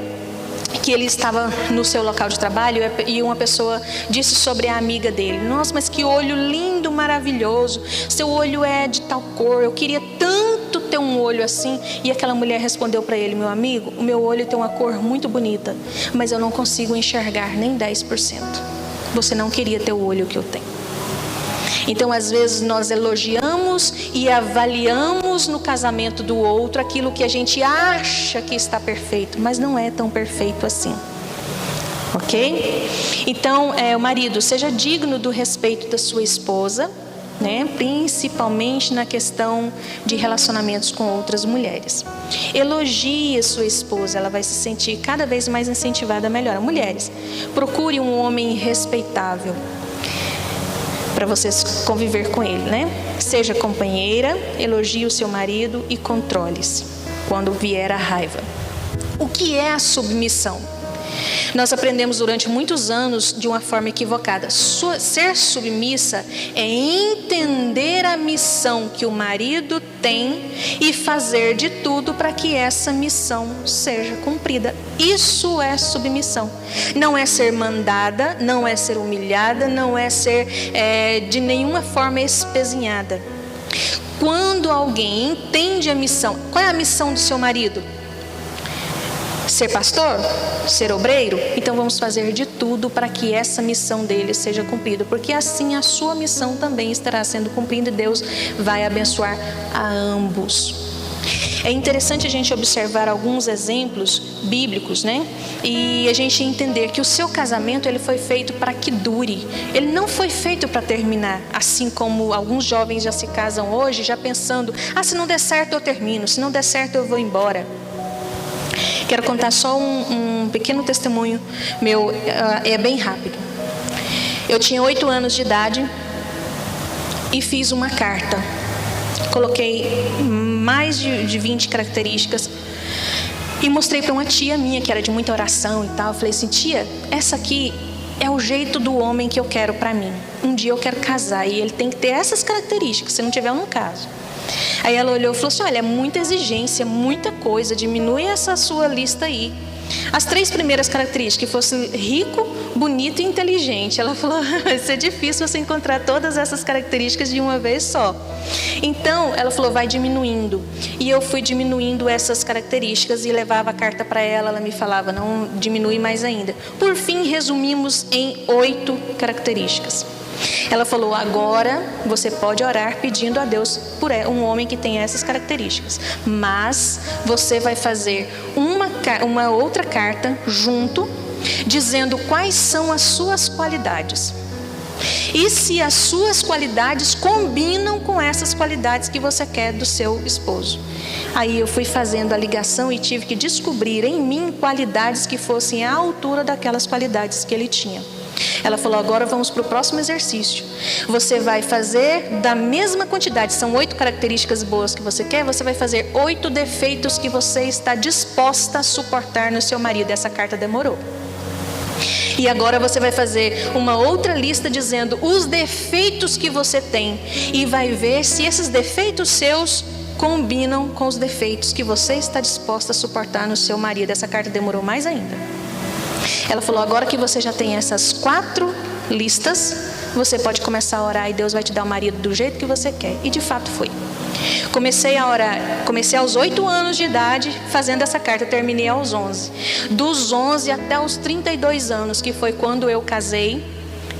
que ele estava no seu local de trabalho e uma pessoa disse sobre a amiga dele: nossa, mas que olho lindo, maravilhoso, seu olho é de tal cor, eu queria tanto ter um olho assim. E aquela mulher respondeu para ele: meu amigo, o meu olho tem uma cor muito bonita, mas eu não consigo enxergar nem 10%. Você não queria ter o olho que eu tenho. Então, às vezes, nós elogiamos e avaliamos no casamento do outro aquilo que a gente acha que está perfeito, mas não é tão perfeito assim. Ok? Então, o marido, seja digno do respeito da sua esposa, né? Principalmente na questão de relacionamentos com outras mulheres. Elogie a sua esposa, ela vai se sentir cada vez mais incentivada a melhorar. Mulheres, procure um homem respeitável para vocês conviver com ele, né? Seja companheira, elogie o seu marido e controle-se quando vier a raiva. O que é a submissão? Nós aprendemos durante muitos anos de uma forma equivocada. Ser submissa é entender a missão que o marido tem e fazer de tudo para que essa missão seja cumprida. Isso é submissão. Não é ser mandada, não é ser humilhada, não é ser de nenhuma forma espezinhada. Quando alguém entende a missão, qual é a missão do seu marido? Ser pastor? Ser obreiro? Então vamos fazer de tudo para que essa missão dele seja cumprida, porque assim a sua missão também estará sendo cumprida e Deus vai abençoar a ambos. É interessante a gente observar alguns exemplos bíblicos, né? E a gente entender que o seu casamento ele foi feito para que dure. Ele não foi feito para terminar, assim como alguns jovens já se casam hoje, já pensando: se não der certo eu termino, se não der certo eu vou embora. Quero contar só um pequeno testemunho meu, é bem rápido. Eu tinha 8 anos de idade e fiz uma carta. Coloquei mais de 20 características e mostrei para uma tia minha que era de muita oração e tal. Eu falei assim: tia, essa aqui é o jeito do homem que eu quero para mim. Um dia eu quero casar e ele tem que ter essas características, se não tiver eu não caso. Aí ela olhou e falou assim: olha, é muita exigência, muita coisa, diminui essa sua lista aí. As 3 primeiras características, que fosse rico, bonito e inteligente. Ela falou: vai ser difícil você encontrar todas essas características de uma vez só. Então, ela falou: vai diminuindo. E eu fui diminuindo essas características e levava a carta para ela, ela me falava: não, diminui mais ainda. Por fim, resumimos em 8 características. Ela falou: agora você pode orar pedindo a Deus por um homem que tenha essas características, mas você vai fazer uma outra carta junto, dizendo quais são as suas qualidades e se as suas qualidades combinam com essas qualidades que você quer do seu esposo. Aí eu fui fazendo a ligação e tive que descobrir em mim qualidades que fossem à altura daquelas qualidades que ele tinha. Ela falou, agora vamos para o próximo exercício. Você vai fazer da mesma quantidade, são 8 características boas que você quer, você vai fazer 8 defeitos que você está disposta a suportar no seu marido. Essa carta demorou. E agora você vai fazer uma outra lista dizendo os defeitos que você tem. E vai ver se esses defeitos seus combinam com os defeitos que você está disposta a suportar no seu marido. Essa carta demorou mais ainda. Ela falou, agora que você já tem essas 4 listas, você pode começar a orar e Deus vai te dar o marido do jeito que você quer. E de fato foi. Comecei a orar, comecei aos 8 anos de idade fazendo essa carta, terminei aos 11. Dos 11 até os 32 anos, que foi quando eu casei,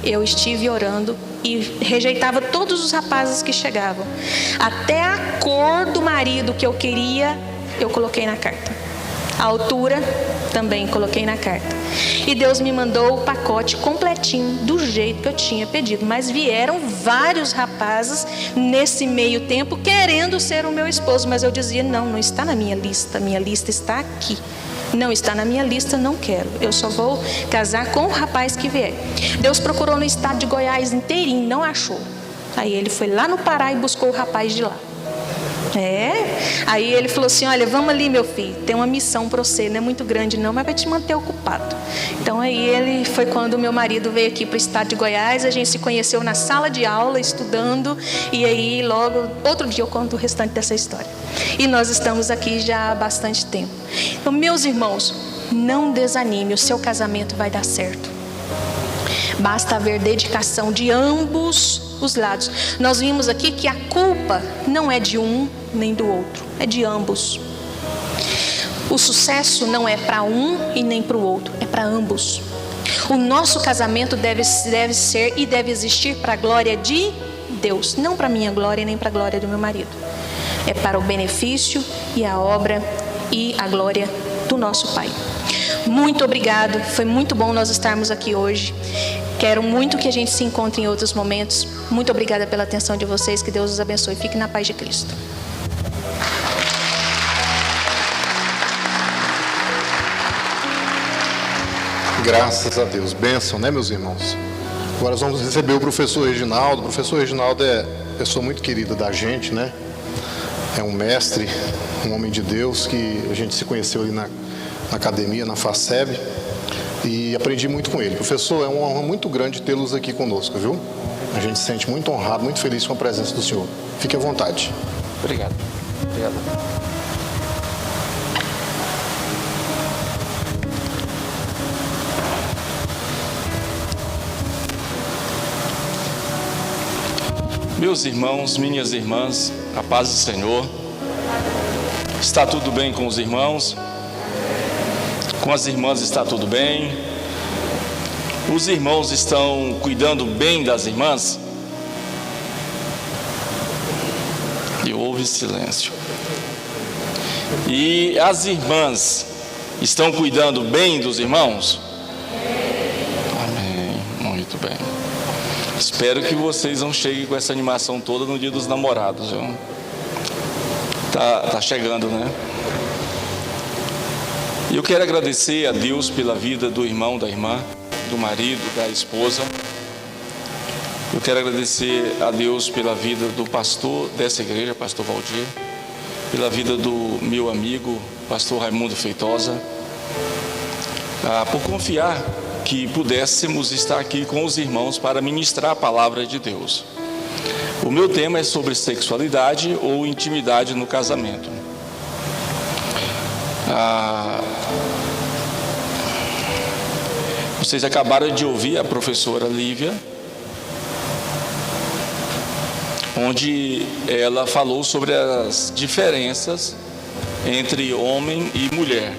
eu estive orando e rejeitava todos os rapazes que chegavam. Até a cor do marido que eu queria, eu coloquei na carta. A altura, também coloquei na carta. E Deus me mandou o pacote completinho, do jeito que eu tinha pedido. Mas vieram vários rapazes nesse meio tempo querendo ser o meu esposo. Mas eu dizia, não está na minha lista. Minha lista está aqui. Não está na minha lista, não quero. Eu só vou casar com o rapaz que vier. Deus procurou no estado de Goiás inteirinho, não achou. Aí ele foi lá no Pará e buscou o rapaz de lá. Aí ele falou assim, olha, vamos ali, meu filho, tem uma missão para você, não é muito grande não, mas vai te manter ocupado. Então aí ele foi quando o meu marido veio aqui para o estado de Goiás, a gente se conheceu na sala de aula, estudando, e aí logo, outro dia eu conto o restante dessa história. E nós estamos aqui já há bastante tempo. Então, meus irmãos, não desanime, o seu casamento vai dar certo. Basta haver dedicação de ambos os lados. Nós vimos aqui que a culpa não é de um nem do outro, é de ambos. O sucesso não é para um e nem para o outro, é para ambos. O nosso casamento deve ser e deve existir para a glória de Deus, não para a minha glória nem para a glória do meu marido. É para o benefício e a obra e a glória do nosso Pai. Muito obrigado, foi muito bom nós estarmos aqui hoje. Quero muito que a gente se encontre em outros momentos. Muito obrigada pela atenção de vocês, que Deus os abençoe. Fique na paz de Cristo. Graças a Deus. Bênção, né, meus irmãos? Agora nós vamos receber o professor Reginaldo. O professor Reginaldo é pessoa muito querida da gente, né? É um mestre, um homem de Deus que a gente se conheceu ali na academia, na FACEB. E aprendi muito com ele. Professor, é uma honra muito grande tê-los aqui conosco, viu? A gente se sente muito honrado, muito feliz com a presença do senhor. Fique à vontade. Obrigado. Obrigado. Meus irmãos, minhas irmãs, a paz do Senhor. Está tudo bem com os irmãos? Com as irmãs está tudo bem? Os irmãos estão cuidando bem das irmãs? E houve silêncio. E as irmãs estão cuidando bem dos irmãos? Amém. Muito bem. Espero que vocês não cheguem com essa animação toda no dia dos namorados, viu? Tá chegando, né? E eu quero agradecer a Deus pela vida do irmão, da irmã, do marido, da esposa. Eu quero agradecer a Deus pela vida do pastor dessa igreja, pastor Valdir, pela vida do meu amigo, pastor Raimundo Feitosa, por confiar que pudéssemos estar aqui com os irmãos para ministrar a palavra de Deus. O meu tema é sobre sexualidade ou intimidade no casamento. Vocês acabaram de ouvir a professora Lívia, onde ela falou sobre as diferenças entre homem e mulher.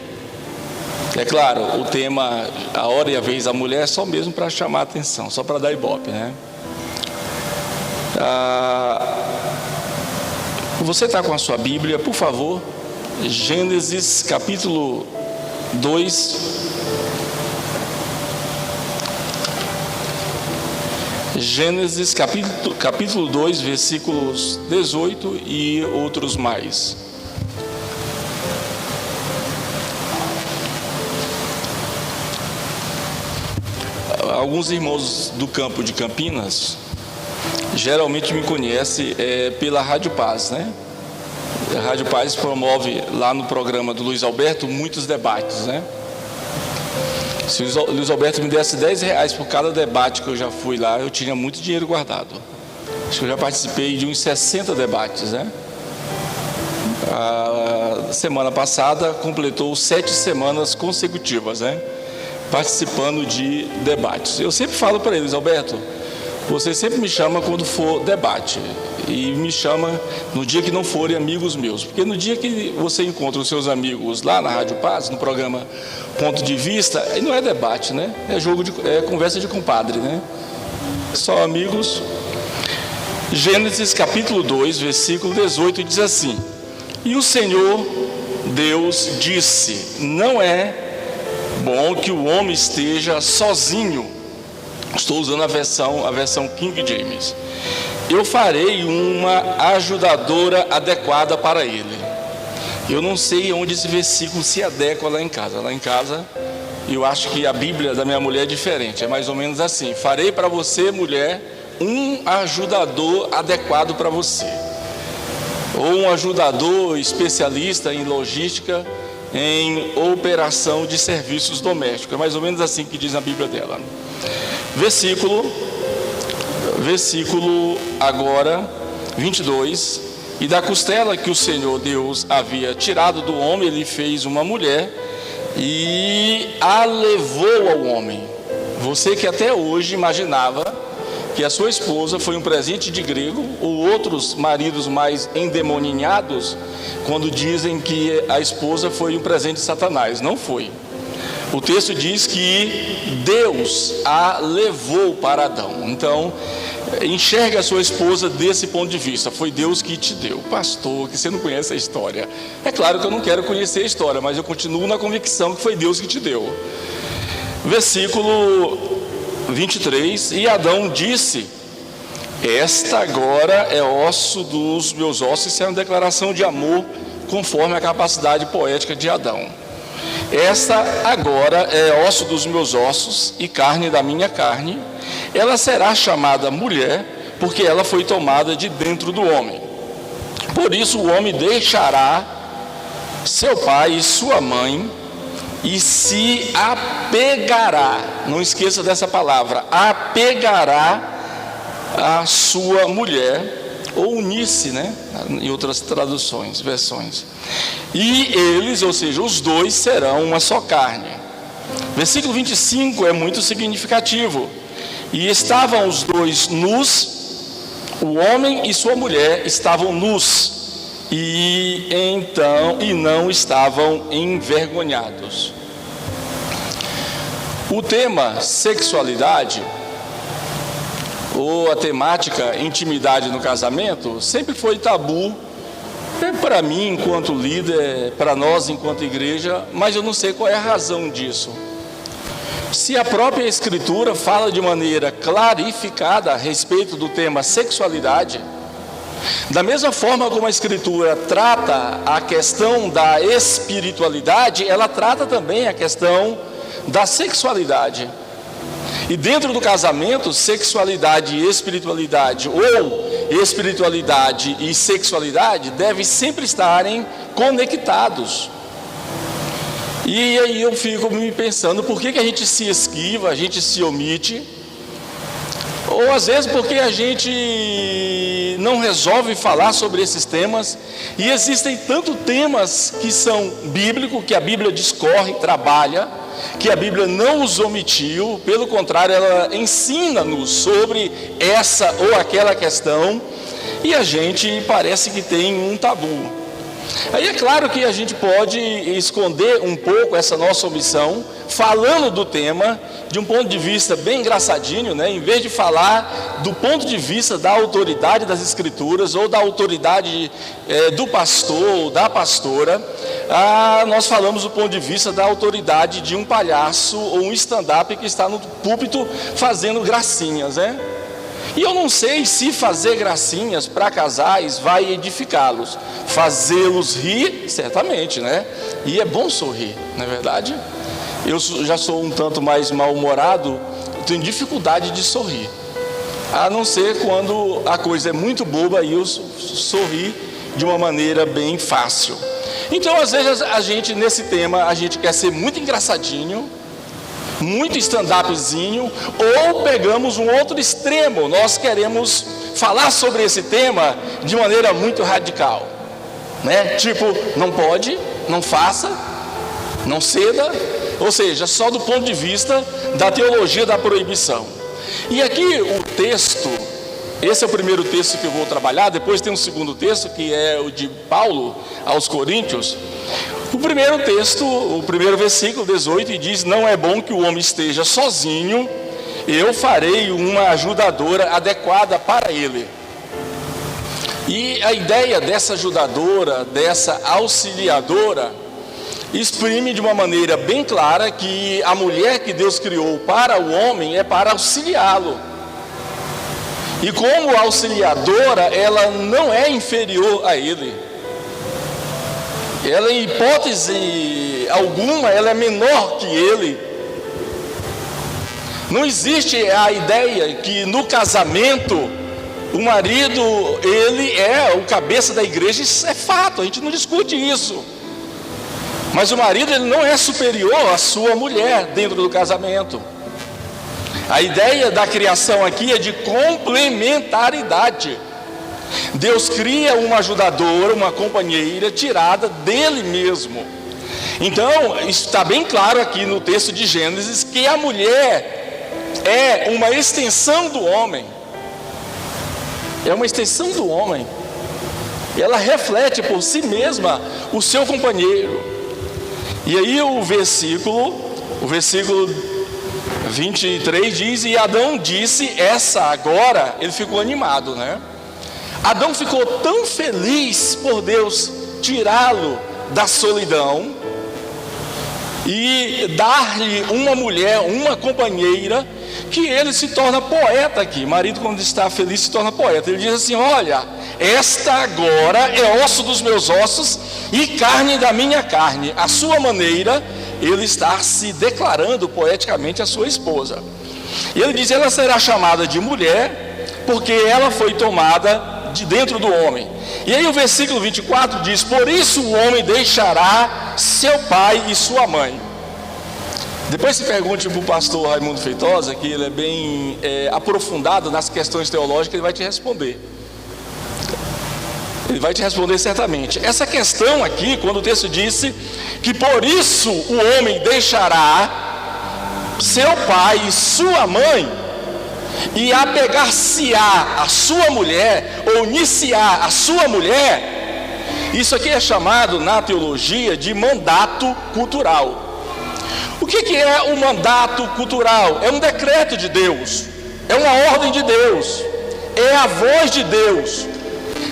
É claro, o tema A Hora e a Vez da Mulher é só mesmo para chamar a atenção, só para dar ibope, né? Você está com a sua Bíblia, por favor, Gênesis capítulo 2. Gênesis capítulo 2, versículos 18 e outros mais. alguns irmãos do campo de Campinas geralmente me conhecem pela Rádio Paz, né? A Rádio Paz promove lá no programa do Luiz Alberto muitos debates, né? Se o Luiz Alberto me desse R$10 por cada debate que eu já fui lá, eu tinha muito dinheiro guardado. Acho que eu já participei de uns 60 debates, né? A semana passada completou 7 semanas consecutivas, né? Participando de debates. Eu sempre falo para eles, Alberto, você sempre me chama quando for debate. E me chama no dia que não forem amigos meus. Porque no dia que você encontra os seus amigos lá na Rádio Paz, no programa Ponto de Vista, aí não é debate, né? É conversa de compadre, né? Só amigos. Gênesis capítulo 2, versículo 18 diz assim: e o Senhor Deus disse: não é bom que o homem esteja sozinho. Estou usando a versão King James. Eu farei uma ajudadora adequada para ele. Eu não sei onde esse versículo se adequa lá em casa. Lá em casa, eu acho que a Bíblia da minha mulher é diferente. É mais ou menos assim: farei para você, mulher, um ajudador adequado para você. Ou um ajudador especialista em logística, em operação de serviços domésticos. É mais ou menos assim que diz a Bíblia dela. Versículo agora 22: e da costela que o Senhor Deus havia tirado do homem, ele fez uma mulher e a levou ao homem. Você que até hoje imaginava que a sua esposa foi um presente de grego, ou outros maridos mais endemoninhados, quando dizem que a esposa foi um presente de Satanás. Não foi. O texto diz que Deus a levou para Adão. Então, enxerga a sua esposa desse ponto de vista. Foi Deus que te deu. Pastor, que você não conhece a história. É claro que eu não quero conhecer a história, mas eu continuo na convicção que foi Deus que te deu. Versículo 23: e Adão disse: esta agora é osso dos meus ossos. Isso é uma declaração de amor conforme a capacidade poética de Adão. Esta agora é osso dos meus ossos e carne da minha carne. Ela será chamada mulher, porque ela foi tomada de dentro do homem. Por isso o homem deixará seu pai e sua mãe e se apegará, não esqueça dessa palavra, apegará a sua mulher, ou unir-se, né? Em outras traduções, versões. E eles, ou seja, os dois serão uma só carne. Versículo 25 é muito significativo. E estavam os dois nus, o homem e sua mulher estavam nus, e não estavam envergonhados. O tema sexualidade, ou a temática intimidade no casamento, sempre foi tabu, para mim enquanto líder, para nós enquanto igreja, mas eu não sei qual é a razão disso. Se a própria Escritura fala de maneira clarificada a respeito do tema sexualidade, da mesma forma como a Escritura trata a questão da espiritualidade, ela trata também a questão da sexualidade. E dentro do casamento, sexualidade e espiritualidade, ou espiritualidade e sexualidade, devem sempre estarem conectados. E aí eu fico me pensando, por que a gente se esquiva, a gente se omite? Ou às vezes porque a gente não resolve falar sobre esses temas. E existem tantos temas que são bíblicos, que a Bíblia discorre, trabalha, que a Bíblia não os omitiu, pelo contrário, ela ensina-nos sobre essa ou aquela questão, e a gente parece que tem um tabu. Aí é claro que a gente pode esconder um pouco essa nossa omissão, falando do tema de um ponto de vista bem engraçadinho, né? Em vez de falar do ponto de vista da autoridade das Escrituras, ou da autoridade do pastor ou da pastora, nós falamos do ponto de vista da autoridade de um palhaço ou um stand-up que está no púlpito fazendo gracinhas, né? E eu não sei se fazer gracinhas para casais vai edificá-los. Fazê-los rir, certamente, né? E é bom sorrir, não é verdade? Eu já sou um tanto mais mal-humorado eu tenho dificuldade de sorrir. A não ser quando a coisa é muito boba e eu sorri de uma maneira bem fácil. Então, às vezes, a gente, nesse tema, a gente quer ser muito engraçadinho, muito stand-upzinho, ou pegamos um outro extremo. Nós queremos falar sobre esse tema de maneira muito radical, né? Tipo, não pode, não faça, não ceda, ou seja, só do ponto de vista da teologia da proibição. E aqui o texto, esse é o primeiro texto que eu vou trabalhar, depois tem um segundo texto que é o de Paulo aos Coríntios. O primeiro texto, o primeiro versículo 18 diz: não é bom que o homem esteja sozinho, eu farei uma ajudadora adequada para ele. E a ideia dessa ajudadora, dessa auxiliadora, exprime de uma maneira bem clara que a mulher que Deus criou para o homem é para auxiliá-lo. E como auxiliadora, ela não é inferior a ele. Ela, em hipótese alguma, ela é menor que ele. Não existe a ideia que no casamento o marido, ele é o cabeça da igreja. Isso é fato, a gente não discute isso. Mas o marido, ele não é superior à sua mulher dentro do casamento. A ideia da criação aqui é de complementaridade. Deus cria uma ajudadora, uma companheira tirada dele mesmo. Então, está bem claro aqui no texto de Gênesis que a mulher é uma extensão do homem. É uma extensão do homem. Ela reflete por si mesma o seu companheiro. E aí o versículo 23 diz: e Adão disse, essa agora, ele ficou animado, né? Adão ficou tão feliz por Deus tirá-lo da solidão e dar-lhe uma mulher, uma companheira, que ele se torna poeta aqui. Marido, quando está feliz, se torna poeta. Ele diz assim: olha, esta agora é osso dos meus ossos e carne da minha carne. A sua maneira, ele está se declarando poeticamente a sua esposa. E ele diz: ela será chamada de mulher, porque ela foi tomada de dentro do homem. E aí o versículo 24 diz: por isso o homem deixará seu pai e sua mãe. Depois se pergunte para o pastor Raimundo Feitosa, que ele é bem aprofundado nas questões teológicas, ele vai te responder. Ele vai te responder certamente. Essa questão aqui, quando o texto disse que por isso o homem deixará seu pai e sua mãe, e apegar-se-á a sua mulher, ou unir-se-á a sua mulher, isso aqui é chamado na teologia de mandato cultural. O que é o mandato cultural? É um decreto de Deus, é uma ordem de Deus, é a voz de Deus,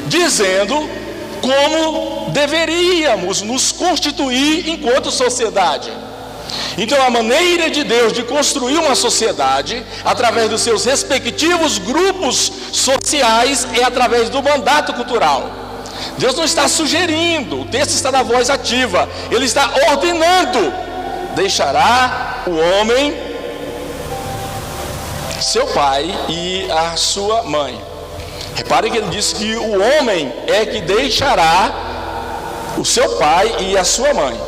dizendo como deveríamos nos constituir enquanto sociedade. Então a maneira de Deus de construir uma sociedade, através dos seus respectivos grupos sociais, é através do mandato cultural. Deus não está sugerindo, o texto está na voz ativa, Ele está ordenando: deixará o homem seu pai e a sua mãe. Repare que ele disse que o homem é que deixará o seu pai e a sua mãe.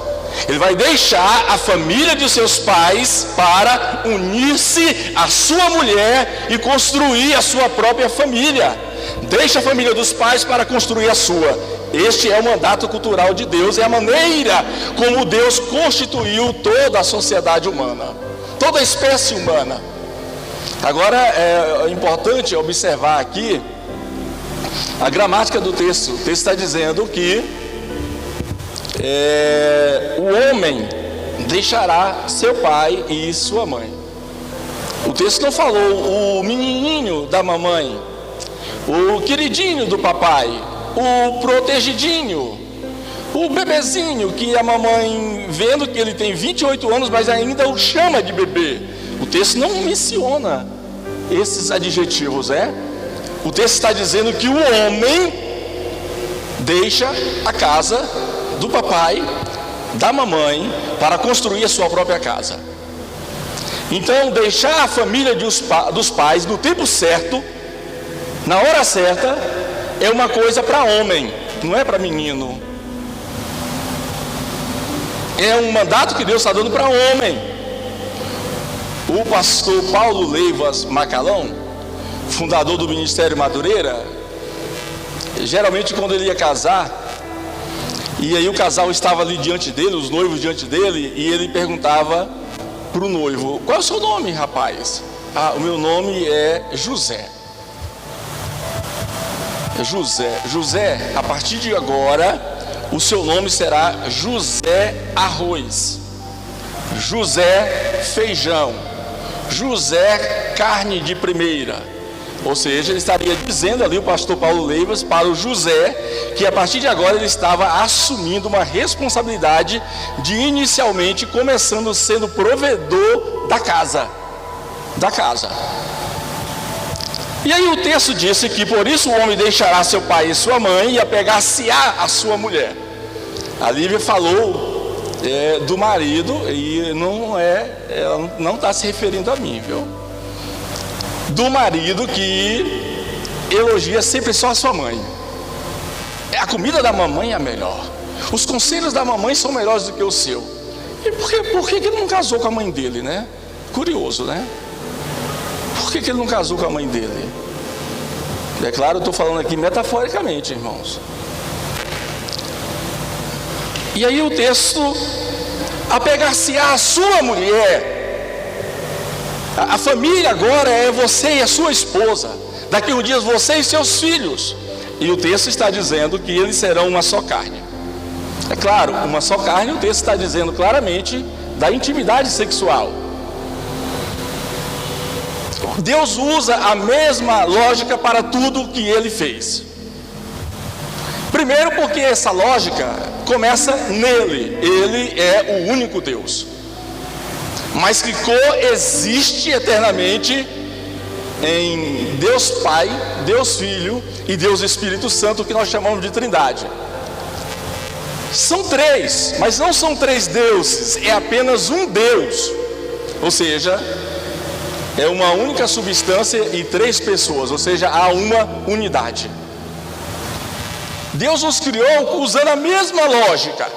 Ele vai deixar a família de seus pais para unir-se à sua mulher e construir a sua própria família. Deixa a família dos pais para construir a sua. Este é o mandato cultural de Deus, é a maneira como Deus constituiu toda a sociedade humana, toda a espécie humana. Agora é importante observar aqui a gramática do texto. O texto está dizendo que o homem deixará seu pai e sua mãe. O texto não falou o menininho da mamãe, o queridinho do papai, o protegidinho, o bebezinho que a mamãe, vendo que ele tem 28 anos, mas ainda o chama de bebê. O texto não menciona esses adjetivos, O texto está dizendo que o homem deixa a casa do papai, da mamãe, para construir a sua própria casa. Então, deixar a família dos pais no tempo certo, na hora certa, é uma coisa para homem, não é para menino. É um mandato que Deus está dando para homem. O pastor Paulo Leivas Macalão, fundador do Ministério Madureira, geralmente quando ele ia casar, e aí o casal estava ali diante dele, os noivos diante dele, e ele perguntava para o noivo: qual é o seu nome, rapaz? Ah, o meu nome é José. José, a partir de agora, o seu nome será José Arroz, José Feijão, José Carne de Primeira. Ou seja, ele estaria dizendo ali, o pastor Paulo Leivas, para o José, que a partir de agora ele estava assumindo uma responsabilidade de inicialmente começando sendo provedor da casa. E aí o texto disse que por isso o homem deixará seu pai e sua mãe e apegar-se-á a sua mulher. A Lívia falou do marido e ela não está se referindo a mim, viu? Do marido que elogia sempre só a sua mãe. A comida da mamãe é a melhor. Os conselhos da mamãe são melhores do que o seu. E por que ele não casou com a mãe dele, né? Curioso, né? Por que ele não casou com a mãe dele? É claro, eu estou falando aqui metaforicamente, irmãos. E aí o texto: apegar-se-á a sua mulher. A família agora é você e a sua esposa. Daqui a uns dias você e seus filhos. E o texto está dizendo que eles serão uma só carne. É claro, uma só carne, o texto está dizendo claramente da intimidade sexual. Deus usa a mesma lógica para tudo que ele fez. Primeiro porque essa lógica começa nele. Ele é o único Deus, mas que coexiste eternamente em Deus Pai, Deus Filho e Deus Espírito Santo, que nós chamamos de Trindade. São três, mas não são três deuses, é apenas um Deus. Ou seja, é uma única substância e três pessoas, ou seja, há uma unidade. Deus nos criou usando a mesma lógica.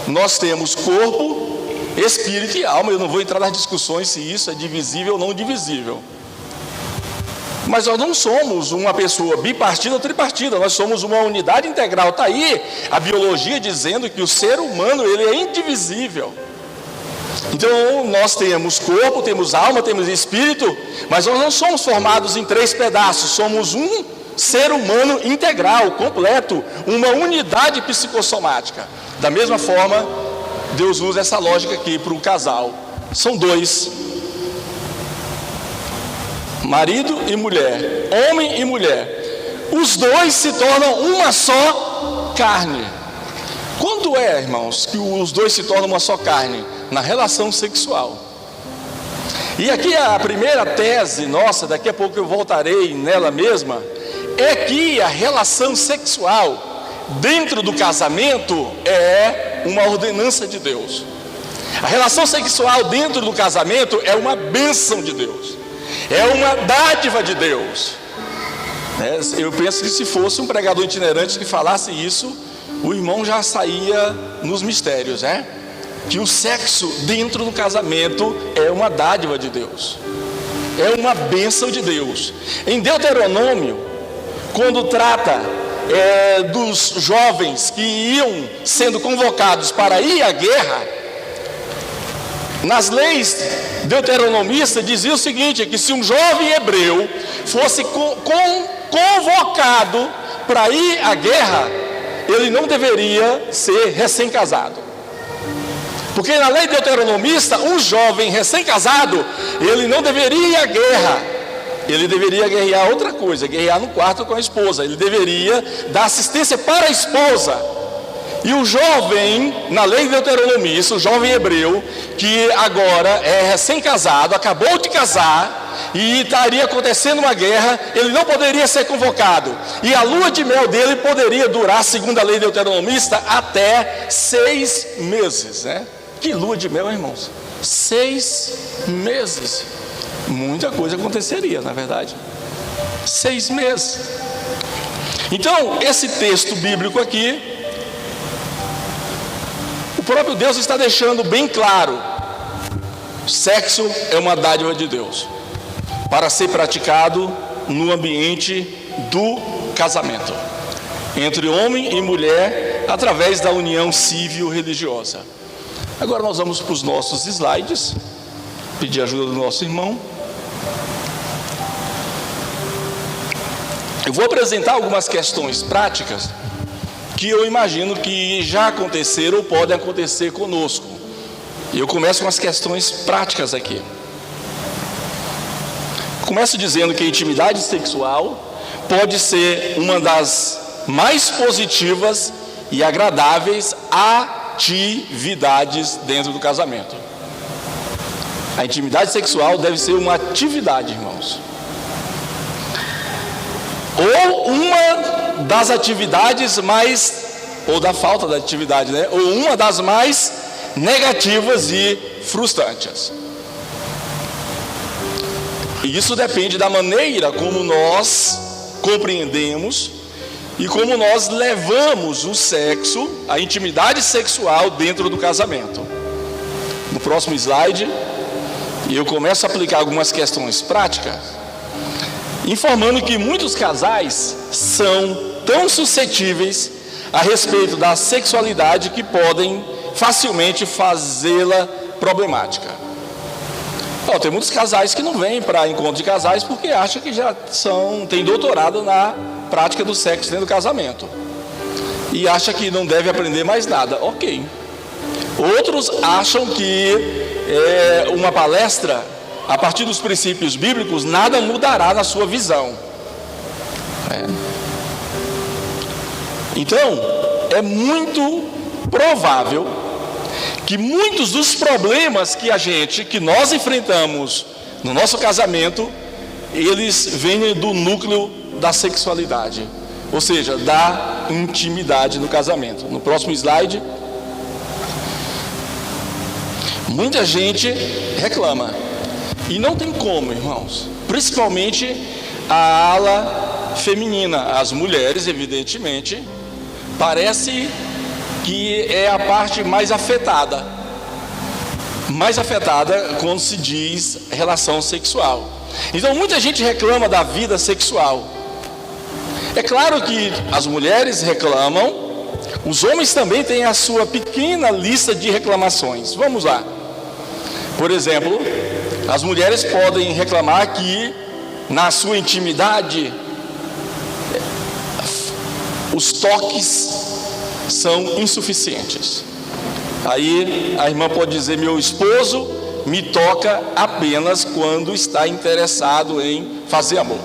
Nós temos corpo, espírito e alma. Eu não vou entrar nas discussões se isso é divisível ou não divisível. Mas nós não somos uma pessoa bipartida ou tripartida, nós somos uma unidade integral. Está aí a biologia dizendo que o ser humano ele é indivisível. Então nós temos corpo, temos alma, temos espírito, mas nós não somos formados em três pedaços, somos um ser humano integral, completo, uma unidade psicossomática. Da mesma forma, Deus usa essa lógica aqui para o casal. São dois, marido e mulher, homem e mulher. Os dois se tornam uma só carne. Quando é, irmãos, que os dois se tornam uma só carne? Na relação sexual. E aqui a primeira tese nossa, daqui a pouco eu voltarei nela mesma, é que a relação sexual dentro do casamento é uma ordenança de Deus. A relação sexual dentro do casamento é uma bênção de Deus, é uma dádiva de Deus. Eu penso que se fosse um pregador itinerante que falasse isso, o irmão já saía nos mistérios, que o sexo dentro do casamento é uma dádiva de Deus, é uma bênção de Deus. Em Deuteronômio, quando trata dos jovens que iam sendo convocados para ir à guerra, nas leis deuteronomistas dizia o seguinte: que se um jovem hebreu fosse convocado para ir à guerra, ele não deveria ser recém-casado. Porque na lei deuteronomista, um jovem recém-casado, ele não deveria ir à guerra. Ele deveria guerrear outra coisa, guerrear no quarto com a esposa. Ele deveria dar assistência para a esposa. E o jovem, na lei deuteronomista, o jovem hebreu, que agora é recém-casado, acabou de casar, e estaria acontecendo uma guerra, ele não poderia ser convocado. E a lua de mel dele poderia durar, segundo a lei deuteronomista, até 6 meses, Que lua de mel, irmãos? 6 meses. Muita coisa aconteceria, na verdade. 6 meses. Então, esse texto bíblico aqui, o próprio Deus está deixando bem claro: sexo é uma dádiva de Deus, para ser praticado no ambiente do casamento, entre homem e mulher, através da união civil-religiosa. Agora nós vamos para os nossos slides, pedir ajuda do nosso irmão. Eu vou apresentar algumas questões práticas que eu imagino que já aconteceram ou podem acontecer conosco. E eu começo com as questões práticas aqui. Começo dizendo que a intimidade sexual pode ser uma das mais positivas e agradáveis atividades dentro do casamento. A intimidade sexual deve ser uma atividade, irmãos. Ou uma das atividades mais, ou da falta da atividade, né? Ou uma das mais negativas e frustrantes. E isso depende da maneira como nós compreendemos e como nós levamos o sexo, a intimidade sexual dentro do casamento. No próximo slide, eu começo a aplicar algumas questões práticas, informando que muitos casais são tão suscetíveis a respeito da sexualidade que podem facilmente fazê-la problemática. Tem muitos casais que não vêm para encontro de casais porque acham que já têm doutorado na prática do sexo dentro do casamento e acham que não deve aprender mais nada. Ok. Outros acham que uma palestra a partir dos princípios bíblicos nada mudará na sua visão. Então, é muito provável que muitos dos problemas que nós enfrentamos no nosso casamento, eles venham do núcleo da sexualidade, ou seja, da intimidade no casamento. No próximo slide, muita gente reclama, e não tem como, irmãos, principalmente a ala feminina, as mulheres, evidentemente, parece que é a parte mais afetada quando se diz relação sexual. Então muita gente reclama da vida sexual. É claro que as mulheres reclamam, os homens também têm a sua pequena lista de reclamações. Vamos lá. Por exemplo, as mulheres podem reclamar que na sua intimidade os toques são insuficientes. Aí a irmã pode dizer: meu esposo me toca apenas quando está interessado em fazer amor.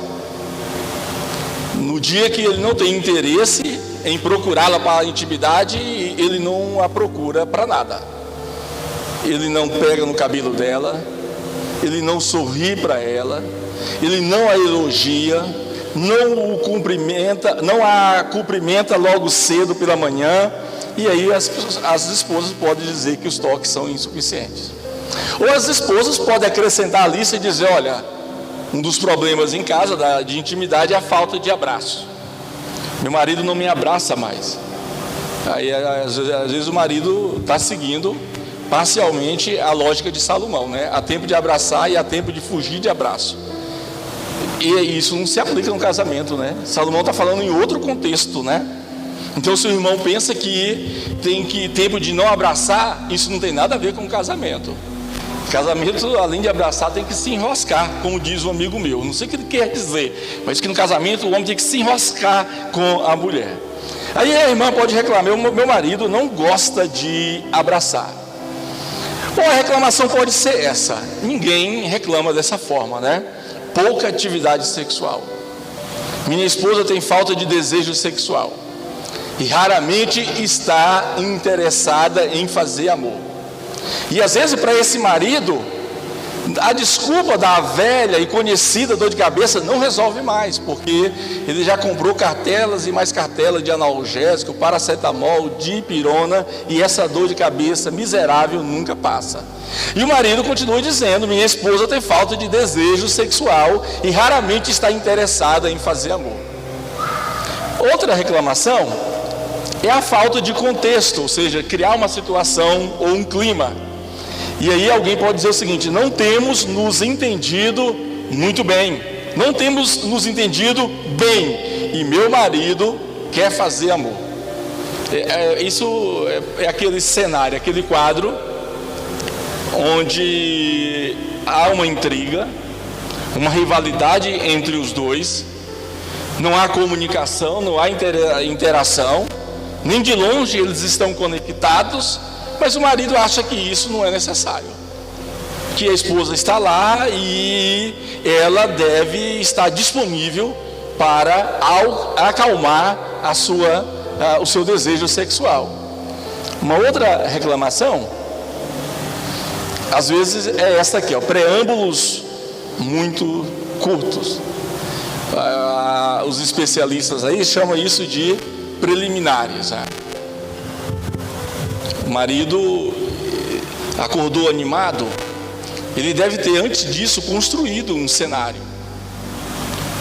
No dia que ele não tem interesse em procurá-la para a intimidade, ele não a procura para nada. Ele não pega no cabelo dela, ele não sorri para ela, ele não a elogia, não a cumprimenta logo cedo pela manhã. E aí as esposas podem dizer que os toques são insuficientes. Ou as esposas podem acrescentar a lista e dizer: olha, um dos problemas em casa de intimidade é a falta de abraço. Meu marido não me abraça mais. Aí às vezes o marido está seguindo parcialmente a lógica de Salomão, né? Há tempo de abraçar e há tempo de fugir de abraço. E isso não se aplica no casamento, né? Salomão está falando em outro contexto, né? Então, se o irmão pensa que tempo de não abraçar, isso não tem nada a ver com o casamento. Casamento, além de abraçar, tem que se enroscar, como diz um amigo meu. Não sei o que ele quer dizer, mas que no casamento o homem tem que se enroscar com a mulher. Aí a irmã pode reclamar: meu marido não gosta de abraçar. Ou a reclamação pode ser essa: ninguém reclama dessa forma, né? Pouca atividade sexual. Minha esposa tem falta de desejo sexual e raramente está interessada em fazer amor. E às vezes para esse marido A desculpa da velha e conhecida dor de cabeça não resolve mais, porque ele já comprou cartelas e mais cartelas de analgésico, paracetamol, dipirona, e essa dor de cabeça miserável nunca passa. E o marido continua dizendo: minha esposa tem falta de desejo sexual e raramente está interessada em fazer amor. Outra reclamação é a falta de contexto, ou seja, criar uma situação ou um clima. E aí alguém pode dizer o seguinte: não temos nos entendido muito bem, não temos nos entendido bem, e meu marido quer fazer amor. Isso é aquele cenário, aquele quadro onde há uma intriga, uma rivalidade entre os dois, não há comunicação, não há interação, nem de longe eles estão conectados, mas o marido acha que isso não é necessário, que a esposa está lá e ela deve estar disponível para acalmar o seu desejo sexual. Uma outra reclamação, às vezes, é essa aqui, preâmbulos muito curtos. Os especialistas aí chamam isso de preliminares. O marido acordou animado, ele deve ter antes disso construído um cenário.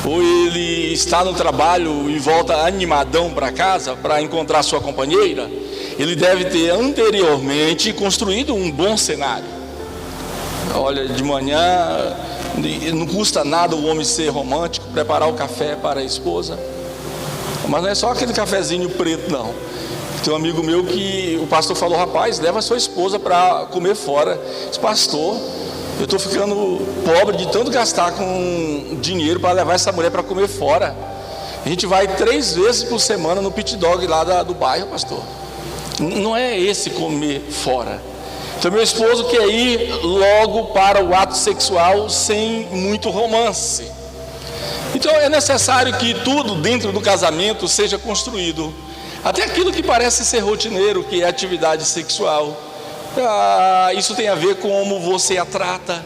Ou ele está no trabalho e volta animadão para casa para encontrar sua companheira, ele deve ter anteriormente construído um bom cenário. Olha, de manhã não custa nada o homem ser romântico, preparar o café para a esposa, mas não é só aquele cafezinho preto, não. Tem um amigo meu que o pastor falou: rapaz, leva a sua esposa para comer fora. Disse: pastor, eu estou ficando pobre de tanto gastar com dinheiro para levar essa mulher para comer fora. A gente vai 3 vezes por semana no pit dog lá do bairro, pastor. Não é esse comer fora. Então meu esposo quer ir logo para o ato sexual sem muito romance. Então é necessário que tudo dentro do casamento seja construído. Até aquilo que parece ser rotineiro, que é atividade sexual. Isso tem a ver com como você a trata.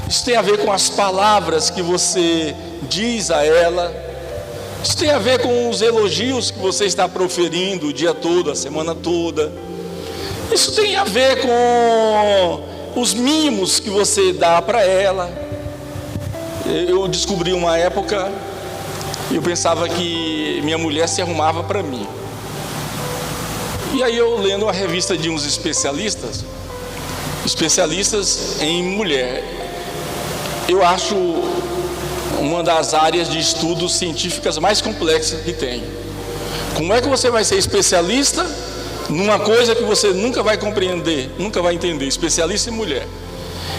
Isso tem a ver com as palavras que você diz a ela. Isso tem a ver com os elogios que você está proferindo o dia todo, a semana toda. Isso tem a ver com os mimos que você dá para ela. Eu descobri uma época, eu pensava que minha mulher se arrumava para mim. E aí eu lendo a revista de uns especialistas em mulher, eu acho uma das áreas de estudos científicas mais complexas que tem. Como é que você vai ser especialista numa coisa que você nunca vai compreender, nunca vai entender? Especialista em mulher.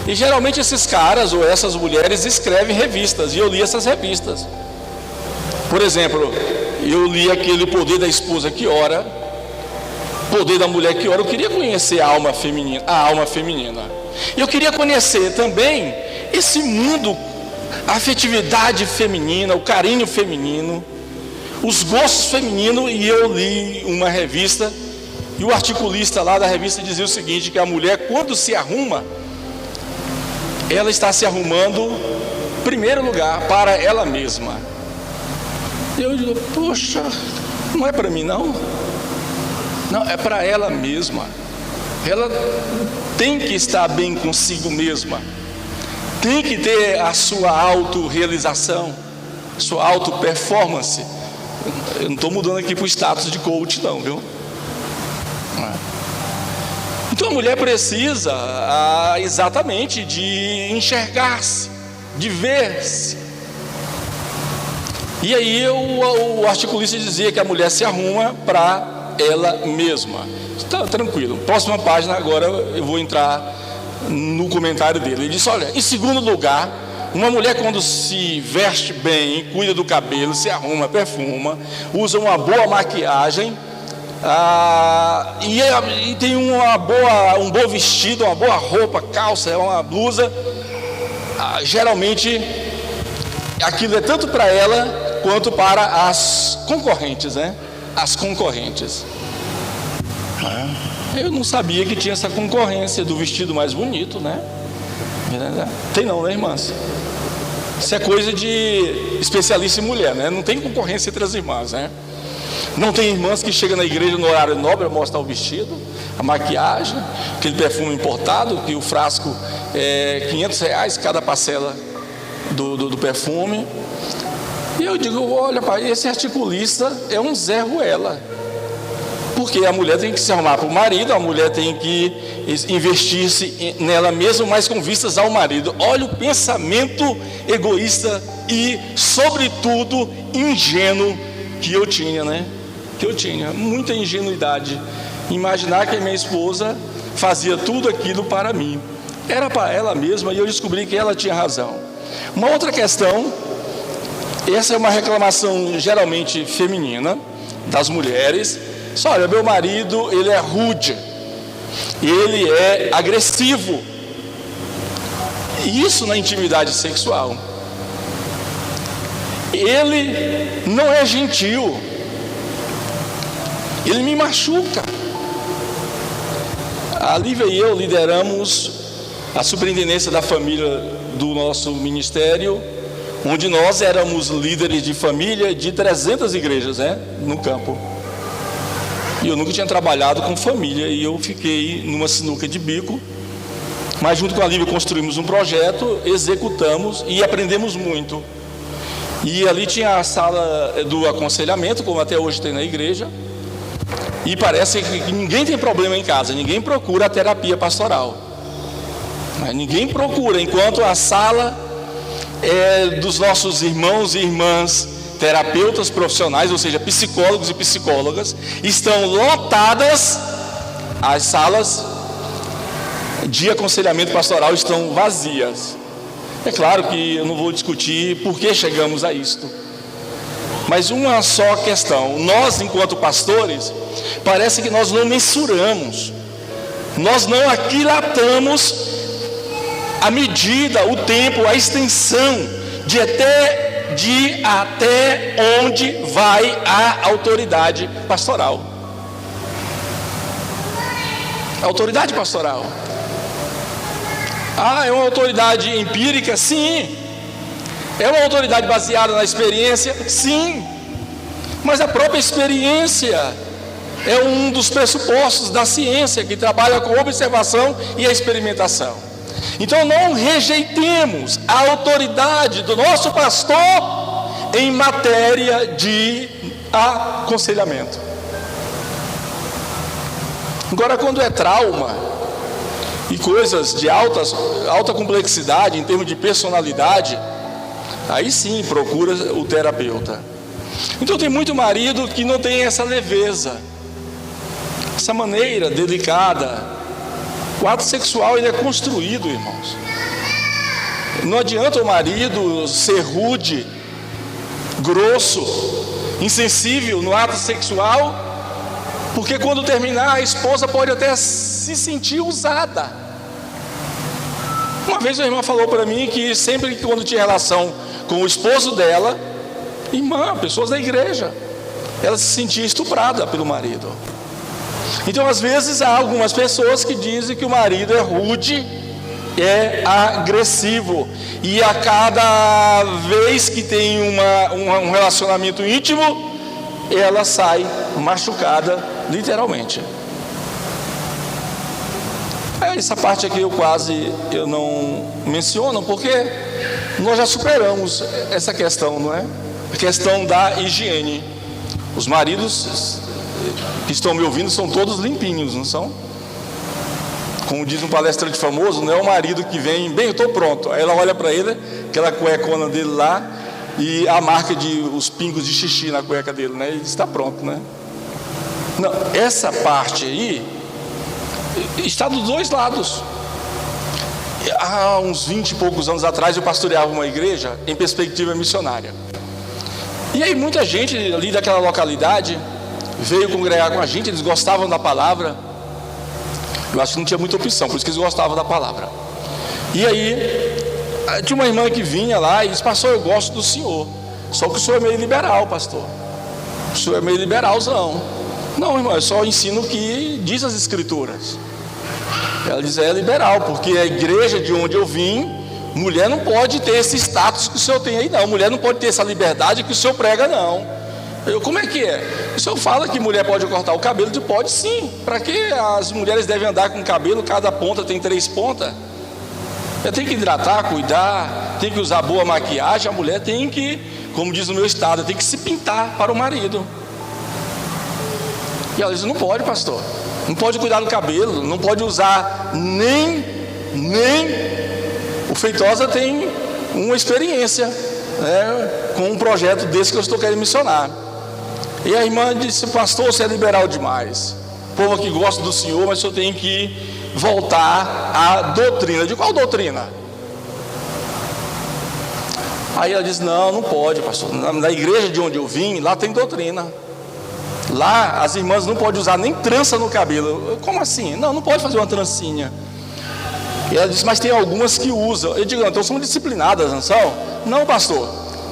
E geralmente esses caras ou essas mulheres escrevem revistas, e eu li essas revistas. Por exemplo, eu li aquele Poder da Esposa que Ora, Poder da Mulher que Ora. Eu queria conhecer a alma feminina. Eu queria conhecer também esse mundo, a afetividade feminina, o carinho feminino, os gostos femininos. E eu li uma revista, e o articulista lá da revista dizia o seguinte: que a mulher, quando se arruma, ela está se arrumando, em primeiro lugar, para ela mesma. Eu digo: poxa, não é para mim não. Não, é para ela mesma. Ela tem que estar bem consigo mesma. Tem que ter a sua autorrealização, sua auto-performance. Eu não estou mudando aqui para o status de coach não, viu? Então a mulher precisa exatamente de enxergar-se, de ver-se. E aí o articulista dizia que a mulher se arruma para ela mesma. Está tranquilo. Próxima página agora eu vou entrar no comentário dele. Ele disse: olha, em segundo lugar, uma mulher quando se veste bem, cuida do cabelo, se arruma, perfuma, usa uma boa maquiagem, e tem um bom vestido, uma boa roupa, calça, uma blusa, geralmente aquilo é tanto para ela quanto para as concorrentes, né? As concorrentes. Eu não sabia que tinha essa concorrência do vestido mais bonito, né? Tem não, né, irmãs? Isso é coisa de especialista em mulher, né? Não tem concorrência entre as irmãs, né? Não tem irmãs que chegam na igreja no horário nobre a mostrar o vestido, a maquiagem, aquele perfume importado, que o frasco é R$500 cada parcela do perfume. E eu digo, olha pai, esse articulista é um Zé Ruela. Porque a mulher tem que se arrumar para o marido, a mulher tem que investir-se nela mesma, mas com vistas ao marido. Olha o pensamento egoísta e, sobretudo, ingênuo que eu tinha, né? Que eu tinha muita ingenuidade. Imaginar que a minha esposa fazia tudo aquilo para mim. Era para ela mesma, e eu descobri que ela tinha razão. Uma outra questão, essa é uma reclamação geralmente feminina, das mulheres. Só, olha, meu marido, ele é rude, ele é agressivo. Isso na intimidade sexual. Ele não é gentil, ele me machuca. A Lívia e eu lideramos a superintendência da família do nosso ministério, onde nós éramos líderes de família de 300 igrejas, né, no campo. E eu nunca tinha trabalhado com família, e eu fiquei numa sinuca de bico. Mas junto com a Lívia construímos um projeto, executamos e aprendemos muito. E ali tinha a sala do aconselhamento, como até hoje tem na igreja. E parece que ninguém tem problema em casa, ninguém procura a terapia pastoral. Mas ninguém procura, enquanto a sala dos nossos irmãos e irmãs terapeutas profissionais, ou seja, psicólogos e psicólogas, estão lotadas, as salas de aconselhamento pastoral estão vazias. É claro que eu não vou discutir por que chegamos a isto, mas uma só questão: nós, enquanto pastores, parece que nós não mensuramos, nós não aquilatamos a medida, o tempo, a extensão de até onde vai a autoridade pastoral. A autoridade pastoral. É uma autoridade empírica? Sim. É uma autoridade baseada na experiência? Sim. Mas a própria experiência é um dos pressupostos da ciência, que trabalha com a observação e a experimentação. Então não rejeitemos a autoridade do nosso pastor em matéria de aconselhamento. Agora, quando é trauma e coisas de alta complexidade em termos de personalidade, aí sim procura o terapeuta. Então tem muito marido que não tem essa leveza, essa maneira delicada. O ato sexual, ele é construído, irmãos. Não adianta o marido ser rude, grosso, insensível no ato sexual, porque quando terminar, a esposa pode até se sentir usada. Uma vez a irmã falou para mim que sempre que quando tinha relação com o esposo dela, irmã, pessoas da igreja, ela se sentia estuprada pelo marido. Então, às vezes, há algumas pessoas que dizem que o marido é rude, é agressivo, e a cada vez que tem um relacionamento íntimo, ela sai machucada, literalmente. Essa parte aqui eu não menciono, porque nós já superamos essa questão, não é? A questão da higiene. Os maridos que estão me ouvindo são todos limpinhos, não são? Como diz um palestrante famoso, não é o marido que vem, bem, eu estou pronto. Aí ela olha para ele, aquela cuecona dele lá, e a marca os pingos de xixi na cueca dele, né? Ele está pronto, né? Não, essa parte aí está dos dois lados. Há uns 20 e poucos anos atrás eu pastoreava uma igreja em perspectiva missionária. E aí muita gente ali daquela localidade veio congregar com a gente, eles gostavam da palavra. Eu acho que não tinha muita opção, por isso que eles gostavam da palavra. E aí tinha uma irmã que vinha lá e disse: pastor, eu gosto do senhor, só que o senhor é meio liberal, pastor. O senhor é meio liberalzão. Não, irmão, eu só ensino o que diz as escrituras. Ela diz, é liberal, porque a igreja de onde eu vim, mulher não pode ter esse status que o senhor tem aí não, mulher não pode ter essa liberdade que o senhor prega não. Como é que é? O senhor fala que mulher pode cortar o cabelo? Pode sim. Para que as mulheres devem andar com cabelo, cada ponta tem 3 pontas? Tem que hidratar, cuidar, tem que usar boa maquiagem. A mulher tem que, como diz no meu estado, tem que se pintar para o marido. E ela diz, não pode, pastor, não pode cuidar do cabelo, não pode usar nem o Feitosa tem uma experiência, né, com um projeto desse que eu estou querendo missionar. E a irmã disse, pastor, você é liberal demais, o povo aqui gosta do senhor, mas o senhor tem que voltar à doutrina. De qual doutrina? Aí ela disse, não pode, pastor, na igreja de onde eu vim, lá tem doutrina. Lá as irmãs não podem usar nem trança no cabelo. Como assim? Não pode fazer uma trancinha. E ela disse, mas tem algumas que usam. Eu digo, então são disciplinadas, não são? Não, pastor,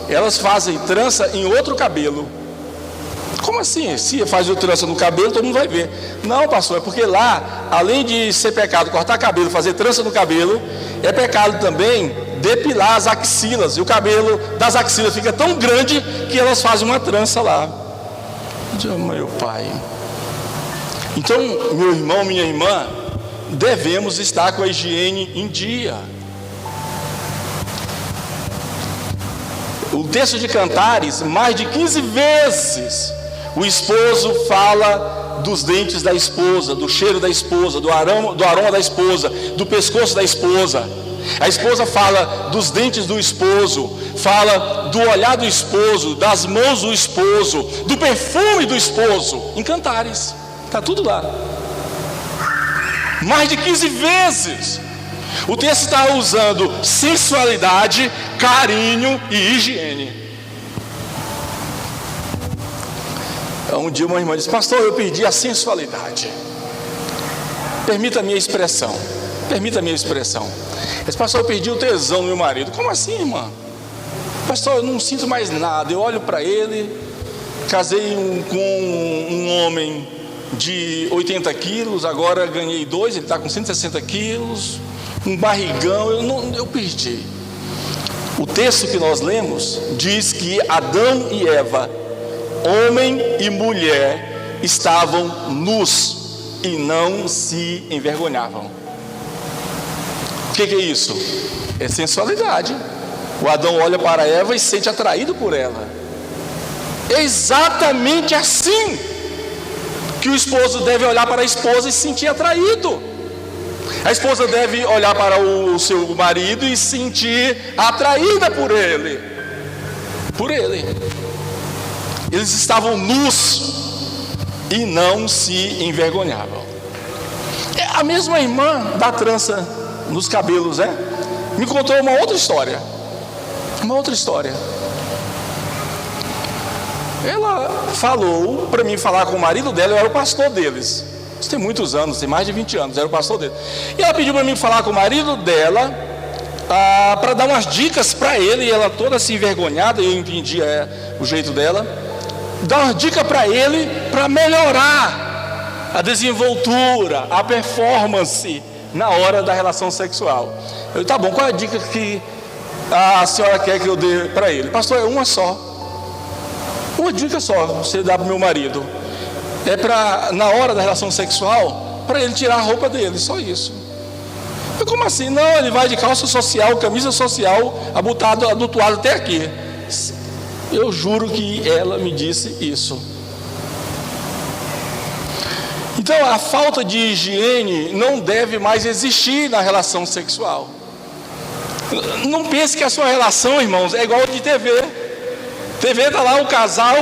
elas fazem trança em outro cabelo. Como assim? Se faz o trança no cabelo, todo mundo vai ver. Não, pastor, é porque lá, além de ser pecado cortar cabelo, fazer trança no cabelo, é pecado também depilar as axilas. E o cabelo das axilas fica tão grande que elas fazem uma trança lá. Meu pai. Então, meu irmão, minha irmã, devemos estar com a higiene em dia. O texto de Cantares, mais de 15 vezes, o esposo fala dos dentes da esposa, do cheiro da esposa, do aroma da esposa, do pescoço da esposa. A esposa fala dos dentes do esposo, fala do olhar do esposo, das mãos do esposo, do perfume do esposo, em Cantares, está tudo lá. Mais de 15 vezes o texto está usando sensualidade, carinho e higiene. Um dia uma irmã disse, pastor, eu perdi a sensualidade. Permita a minha expressão. Esse pastor, eu perdi o tesão do meu marido. Como assim, irmã? Pastor, eu não sinto mais nada. Eu olho para ele, casei com um homem de 80 quilos, agora ganhei 2, ele está com 160 quilos, um barrigão, eu perdi. O texto que nós lemos diz que Adão e Eva, homem e mulher, estavam nus e não se envergonhavam. O que é isso? É sensualidade. O Adão olha para Eva e se sente atraído por ela. É exatamente assim que o esposo deve olhar para a esposa e se sentir atraído. A esposa deve olhar para o seu marido e se sentir atraída por ele. Eles estavam nus e não se envergonhavam. A mesma irmã da trança nos cabelos, me contou uma outra história. Ela falou para mim falar com o marido dela. Eu era o pastor deles. Isso tem muitos anos, tem mais de 20 anos. Era o pastor dele. E ela pediu para mim falar com o marido dela, para dar umas dicas para ele. E ela toda assim envergonhada, eu entendi o jeito dela. Dar uma dica para ele, para melhorar a desenvoltura, a performance na hora da relação sexual. Eu, tá bom, qual é a dica que a senhora quer que eu dê para ele? Pastor, é uma só. Uma dica só, você dá para o meu marido. É para, na hora da relação sexual, para ele tirar a roupa dele, só isso. Eu, como assim? Não, ele vai de calça social, camisa social, abotoado até aqui. Eu juro que ela me disse isso. Então a falta de higiene não deve mais existir na relação sexual. Não pense que a sua relação, irmãos, é igual a de TV. TV está lá o casal,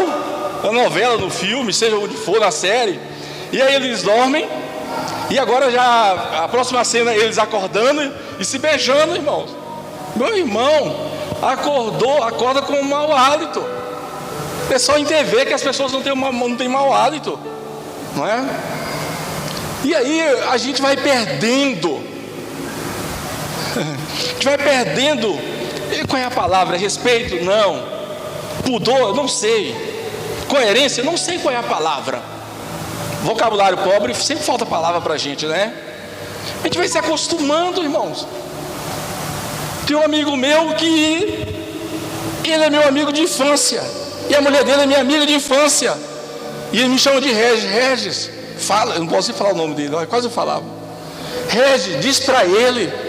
na novela, no filme, seja onde for, na série, e aí eles dormem, e agora já a próxima cena eles acordando e se beijando, irmãos. Meu irmão acorda com um mau hálito. É só em TV que as pessoas não têm mau hálito, não é? E aí a gente vai perdendo. Qual é a palavra? Respeito? Não. Pudor? Não sei. Coerência? Não sei qual é a palavra. Vocabulário pobre, sempre falta palavra para a gente, né? A gente vai se acostumando, irmãos. Tem um amigo meu que ele é meu amigo de infância, e a mulher dele é minha amiga de infância, e ele me chama de Regis. Regis, fala, eu não posso falar o nome dele, quase eu falava. Regis, diz para ele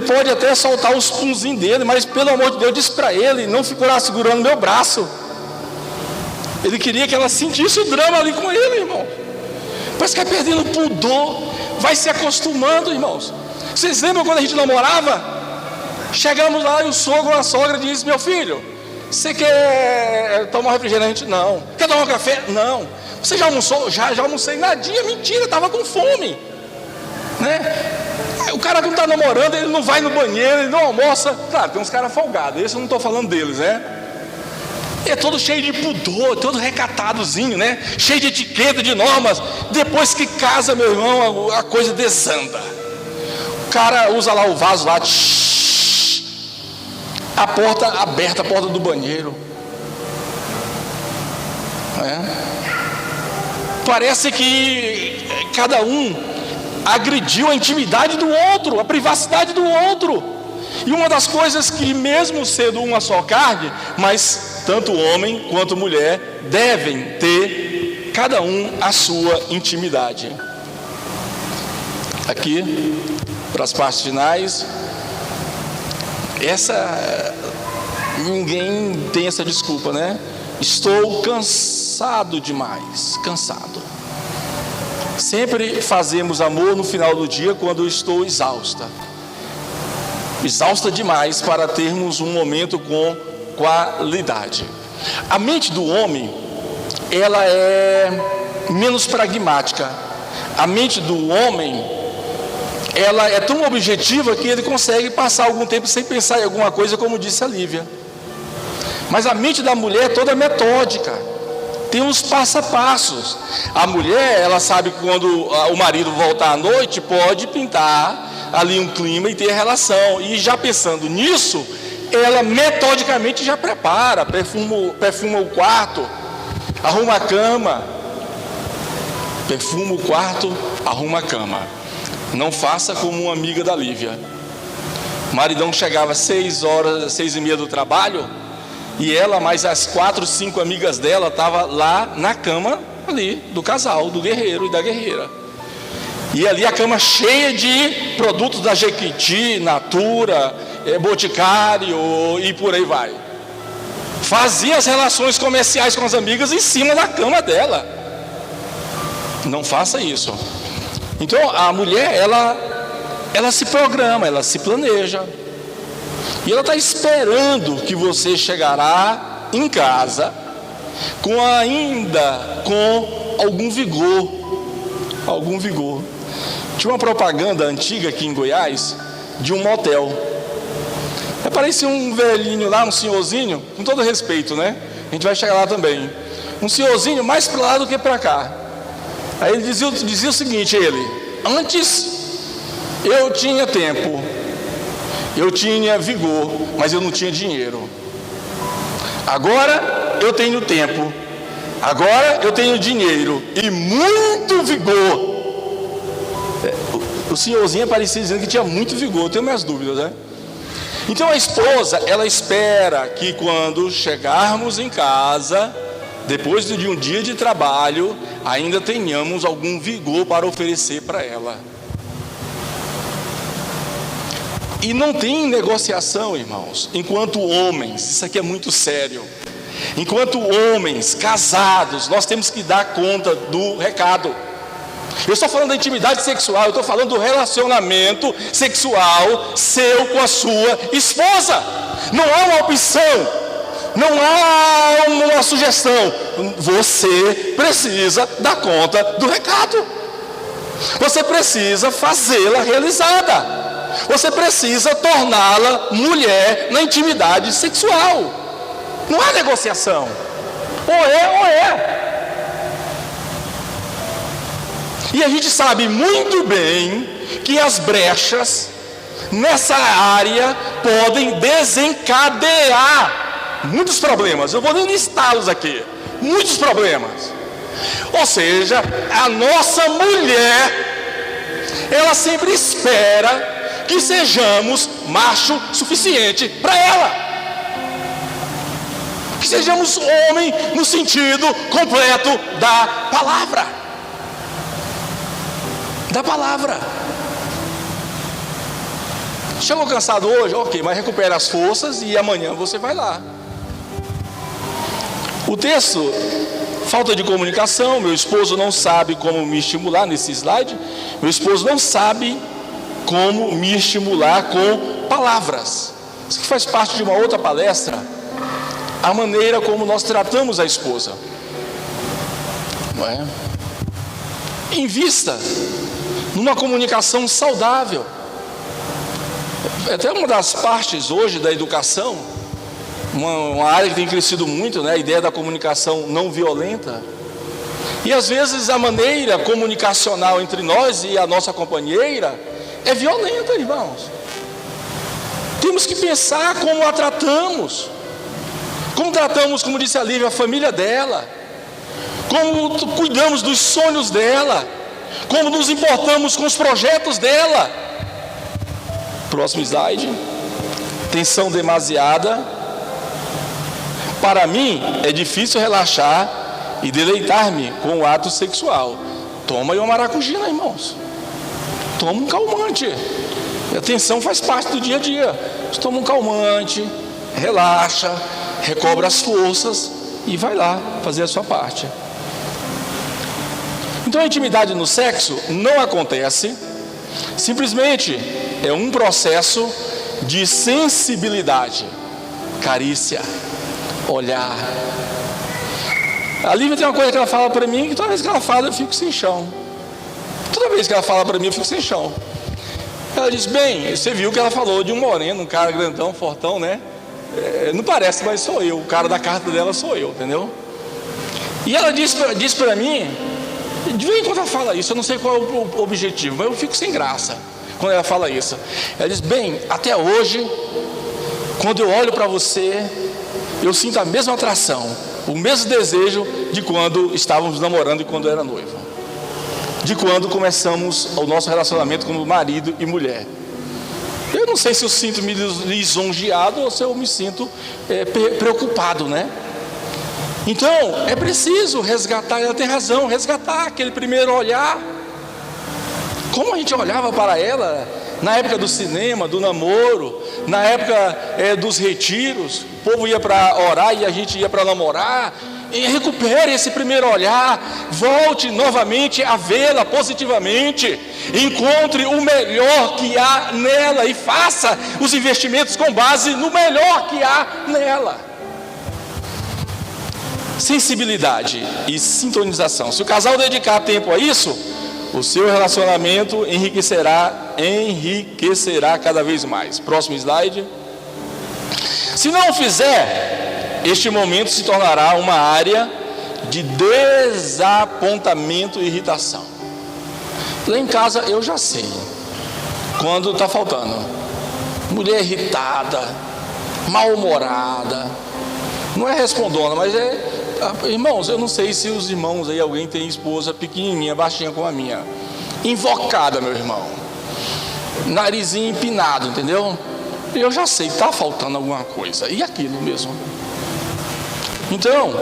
pode até soltar os punzinhos dele, mas pelo amor de Deus, diz para ele não ficar segurando meu braço. Ele queria que ela sentisse o drama ali com ele, irmão. Parece que vai perdendo o pudor, vai se acostumando, irmãos. Vocês lembram quando a gente namorava? Chegamos lá e o sogro ou a sogra disse: meu filho, você quer tomar um refrigerante? Não. Quer tomar um café? Não. Você já almoçou? Já almocei. Nadinha, mentira, estava com fome, né? O cara que não está namorando, ele não vai no banheiro, ele não almoça. Claro, tem uns caras folgados, esse eu não estou falando deles, né? É todo cheio de pudor, todo recatadozinho, né? Cheio de etiqueta, de normas. Depois que casa, meu irmão, a coisa desanda. O cara usa lá o vaso lá, a porta aberta, a porta do banheiro. Parece que cada um agrediu a intimidade do outro, a privacidade do outro. E uma das coisas que, mesmo sendo uma só carne, mas tanto homem quanto mulher devem ter, cada um, a sua intimidade. Aqui, para as partes finais, ninguém tem essa desculpa, né? Estou cansado demais, cansado. Sempre fazemos amor no final do dia quando eu estou exausta demais para termos um momento com qualidade. A mente do homem, ela é menos pragmática. A mente do homem, ela é tão objetiva que ele consegue passar algum tempo sem pensar em alguma coisa, como disse a Lívia. Mas a mente da mulher é toda metódica, tem uns passo a passos. A mulher, ela sabe que quando o marido voltar à noite, pode pintar ali um clima e ter relação. E já pensando nisso, ela metodicamente já prepara, perfuma o quarto, arruma a cama. Perfuma o quarto, arruma a cama. Não faça como uma amiga da Lívia. O maridão chegava às 6h30 do trabalho, e ela, mais as 4, 5 amigas dela, estavam lá na cama ali do casal, do guerreiro e da guerreira. E ali a cama cheia de produtos da Jequiti, Natura, Boticário e por aí vai. Fazia as relações comerciais com as amigas em cima da cama dela. Não faça isso. Então a mulher, ela se programa, ela se planeja. E ela está esperando que você chegará em casa com algum vigor. Tinha uma propaganda antiga aqui em Goiás de um motel. Aparecia um velhinho lá, um senhorzinho, com todo respeito, né? A gente vai chegar lá também. Um senhorzinho mais para lá do que para cá. Aí ele dizia o seguinte: antes eu tinha tempo, eu tinha vigor, mas eu não tinha dinheiro. Agora eu tenho tempo, agora eu tenho dinheiro e muito vigor. O senhorzinho parecia dizendo que tinha muito vigor, eu tenho minhas dúvidas, né? Então a esposa, ela espera que quando chegarmos em casa, depois de um dia de trabalho, ainda tenhamos algum vigor para oferecer para ela. E não tem negociação, irmãos, enquanto homens, isso aqui é muito sério. Enquanto homens casados, nós temos que dar conta do recado. Eu estou falando da intimidade sexual, eu estou falando do relacionamento sexual seu com a sua esposa. Não há uma opção, não há uma sugestão. Você precisa dar conta do recado. Você precisa fazê-la realizada. Você precisa torná-la mulher na intimidade sexual. Não há negociação. Ou é. E a gente sabe muito bem que as brechas nessa área podem desencadear muitos problemas. Eu vou nem listá-los aqui. Muitos problemas. Ou seja, a nossa mulher ela sempre espera que sejamos macho suficiente para ela. Que sejamos homem no sentido completo da palavra. Da palavra. Chegou cansado hoje? Ok, mas recupera as forças e amanhã você vai lá. O texto, falta de comunicação, meu esposo não sabe como me estimular nesse slide. Meu esposo não sabe como me estimular com palavras. Isso que faz parte de uma outra palestra. A maneira como nós tratamos a esposa. Não é? Invista numa comunicação saudável. É até uma das partes hoje da educação, uma área que tem crescido muito, né? A ideia da comunicação não violenta. E às vezes a maneira comunicacional entre nós e a nossa companheira é violenta, irmãos. Temos que pensar como a tratamos. Como tratamos, como disse a Lívia, a família dela. Como cuidamos dos sonhos dela. Como nos importamos com os projetos dela. Próximo slide. Tensão demasiada. Para mim, é difícil relaxar e deleitar-me com o ato sexual. Toma aí uma maracujina, irmãos. Toma um calmante. A tensão faz parte do dia a dia. Toma um calmante, relaxa, recobra as forças e vai lá fazer a sua parte. Então a intimidade no sexo não acontece, simplesmente é um processo de sensibilidade, carícia, olhar. A Lívia tem uma coisa que ela fala para mim, que toda vez que ela fala eu fico sem chão. Toda vez que ela fala para mim eu fico sem chão. Ela diz, bem, você viu que ela falou de um moreno, um cara grandão, fortão, né? Não parece, mas sou eu, o cara da carta dela sou eu, entendeu? E ela diz para mim, de vez em quando ela fala isso, eu não sei qual é o objetivo, mas eu fico sem graça quando ela fala isso. Ela diz, bem, até hoje, quando eu olho para você, eu sinto a mesma atração, o mesmo desejo de quando estávamos namorando e quando era noiva. De quando começamos o nosso relacionamento como marido e mulher. Eu não sei se eu sinto-me lisonjeado ou se eu me sinto preocupado, né? Então, é preciso resgatar, ela tem razão, resgatar aquele primeiro olhar. Como a gente olhava para ela na época do cinema, do namoro, na época dos retiros, o povo ia para orar e a gente ia para namorar. E recupere esse primeiro olhar, volte novamente a vê-la positivamente, encontre o melhor que há nela e faça os investimentos com base no melhor que há nela. Sensibilidade e sintonização. Se o casal dedicar tempo a isso, o seu relacionamento enriquecerá cada vez mais. Próximo slide. Se não o fizer, este momento se tornará uma área de desapontamento e irritação. Lá em casa eu já sei quando está faltando. Mulher irritada, mal-humorada, não é respondona, mas irmãos, eu não sei se os irmãos aí, alguém tem esposa pequenininha, baixinha como a minha, invocada, meu irmão, narizinho empinado, entendeu? Eu já sei, está faltando alguma coisa, e aquilo mesmo. Então,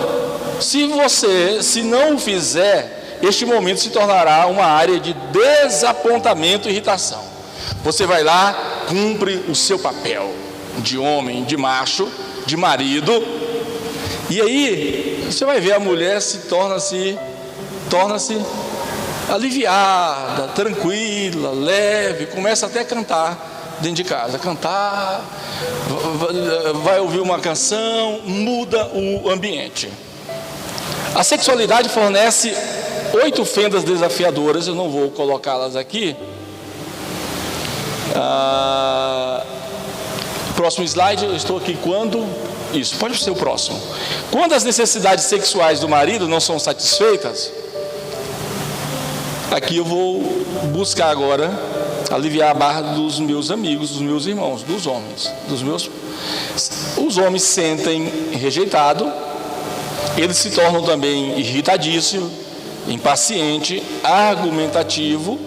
se não o fizer, este momento se tornará uma área de desapontamento e irritação. Você vai lá, cumpre o seu papel de homem, de macho, de marido, e aí você vai ver a mulher torna-se aliviada, tranquila, leve, começa até a cantar dentro de casa, cantar, vai ouvir uma canção, muda o ambiente. A sexualidade fornece 8 fendas desafiadoras, eu não vou colocá-las aqui. Próximo slide, eu estou aqui quando... Isso, pode ser o próximo. Quando as necessidades sexuais do marido não são satisfeitas, aqui eu vou buscar agora aliviar a barra dos meus amigos, dos meus irmãos, dos homens, os homens se sentem rejeitados, eles se tornam também irritadíssimos, impaciente, argumentativo,